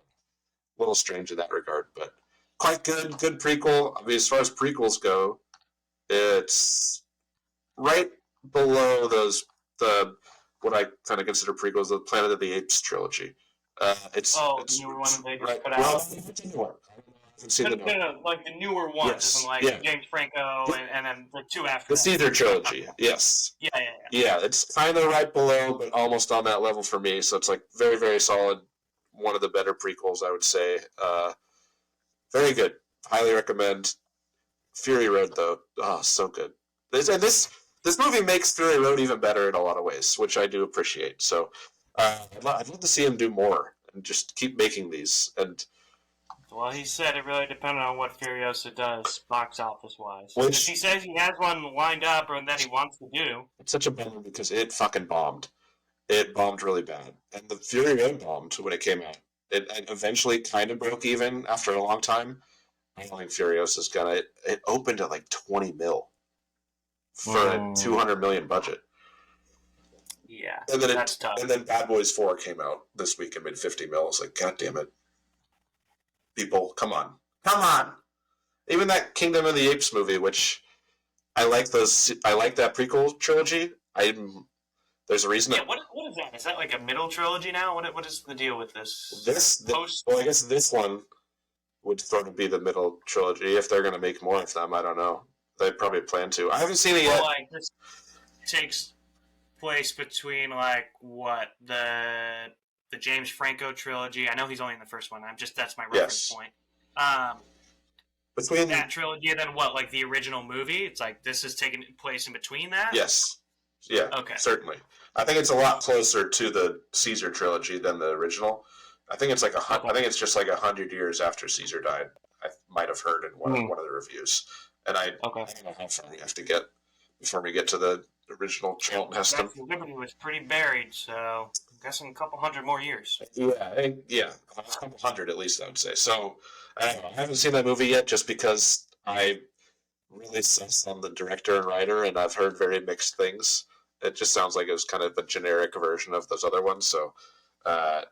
little strange in that regard, but quite good. Good prequel. I mean, as far as prequels go, it's right below what I kind of consider prequels, the Planet of the Apes trilogy. It's
the newer one they just put out.
I haven't seen
like the newer ones, James Franco, and then the two after.
The Caesar trilogy, yes.
Yeah,
it's kind of right below, but almost on that level for me. So it's like very, very solid. One of the better prequels, I would say. Very good. Highly recommend. Fury Road, though, so good. This movie makes Fury Road even better in a lot of ways, which I do appreciate. So I'd love to see him do more and just keep making these. And
well, he said it really depended on what Furiosa does, box office wise.
Which
he says he has one lined up or that he wants to do.
It's such a bummer because it fucking bombed. It bombed really bad, and the Fury Road bombed when it came out. It eventually kind of broke even after a long time. I don't think Furiosa's gonna. It opened at like 20 mil for a 200 million budget.
Yeah,
and then
that's tough.
And then Bad Boys 4 came out this week and made 50 mil. It's like, god damn it. People, come on. Even that Kingdom of the Apes movie, which I like that prequel trilogy. There's a reason.
Yeah, what is that? Is that like a middle trilogy now? What is the deal with this?
Well, I guess this one would sort of be the middle trilogy if they're going to make more of them. I don't know. They probably plan to. I haven't seen it yet.
Like this takes place between like what the James Franco trilogy. I know he's only in the first one. That's my reference point. Between that trilogy and then what, like the original movie? It's like this is taking place in between that?
Yes. Yeah. Okay. Certainly. I think it's a lot closer to the Caesar trilogy than the original. I think it's like I think it's just like 100 years after Caesar died. I might have heard in one of the reviews. And I don't know how far we have to get before we get to the original Charlton Heston.
Liberty was pretty buried, so I'm guessing a couple hundred more years.
Yeah, a couple hundred at least, I would say. So I don't know. I haven't seen that movie yet, just because I really suss on the director and writer, and I've heard very mixed things. It just sounds like it was kind of a generic version of those other ones. So that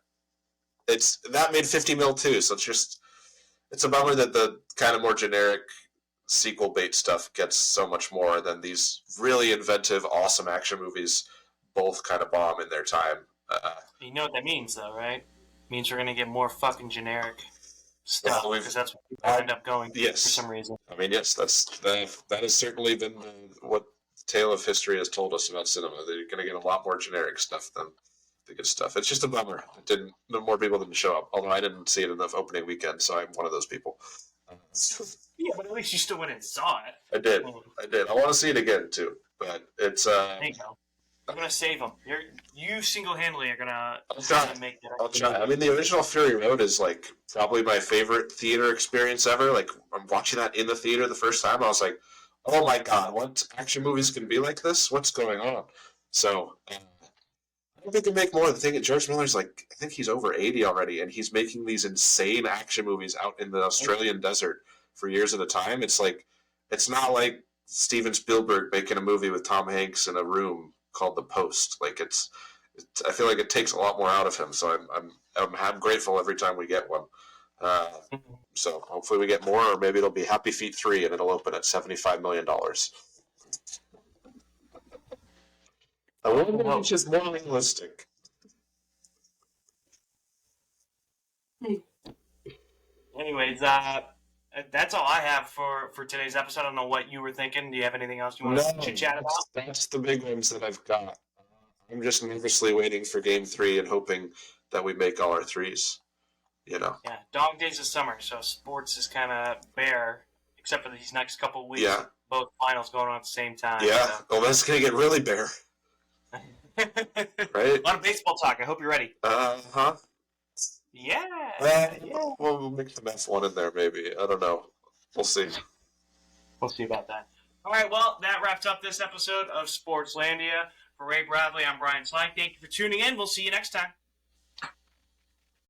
made 50 mil too. So it's a bummer that the kind of more generic sequel bait stuff gets so much more than these really inventive, awesome action movies both kind of bomb in their time. You
know what that means, though, right? It means we're going to get more fucking generic stuff, because that's what people end up going for some reason.
I mean, yes, that has certainly been what the tale of history has told us about cinema. That you're going to get a lot more generic stuff than the good stuff. It's just a bummer. More people didn't show up, although I didn't see it enough opening weekend, so I'm one of those people.
Yeah, but at least you still went and saw it.
I did. I want to see it again, too. But it's...
there you go. I'm gonna save them. You single-handedly are gonna make that.
I'll try. I mean, the original Fury Road is like probably my favorite theater experience ever. Like, I'm watching that in the theater the first time. I was like, oh my god, what action movies can be like this? What's going on? So, I don't think they make more. The thing that George Miller's like, I think he's over 80 already, and he's making these insane action movies out in the Australian desert for years at a time. It's like, it's not like Steven Spielberg making a movie with Tom Hanks in a room called The Post. Like, I feel like it takes a lot more out of him. So I'm grateful every time we get one. So hopefully we get more, or maybe it'll be Happy Feet 3 and it'll open at $75 million. I wonder which is more realistic.
Anyways, that's all I have for today's episode. I don't know what you were thinking. Do you have anything else you want to chit-chat about?
That's the big ones that I've got. I'm just nervously waiting for Game 3 and hoping that we make all our threes. You know.
Yeah, dog days of summer, so sports is kind of bare, except for these next couple of weeks.
Yeah.
Both finals going on at the same time.
Yeah, so. Well, that's going to get really bare. Right?
A lot of baseball talk. I hope you're ready.
Uh-huh.
Yeah.
We'll make some F1 in there, maybe. I don't know. We'll see.
We'll see about that. All right, well, that wraps up this episode of Sportslandia. For Ray Bradley, I'm Brian Slank. Thank you for tuning in. We'll see you next time.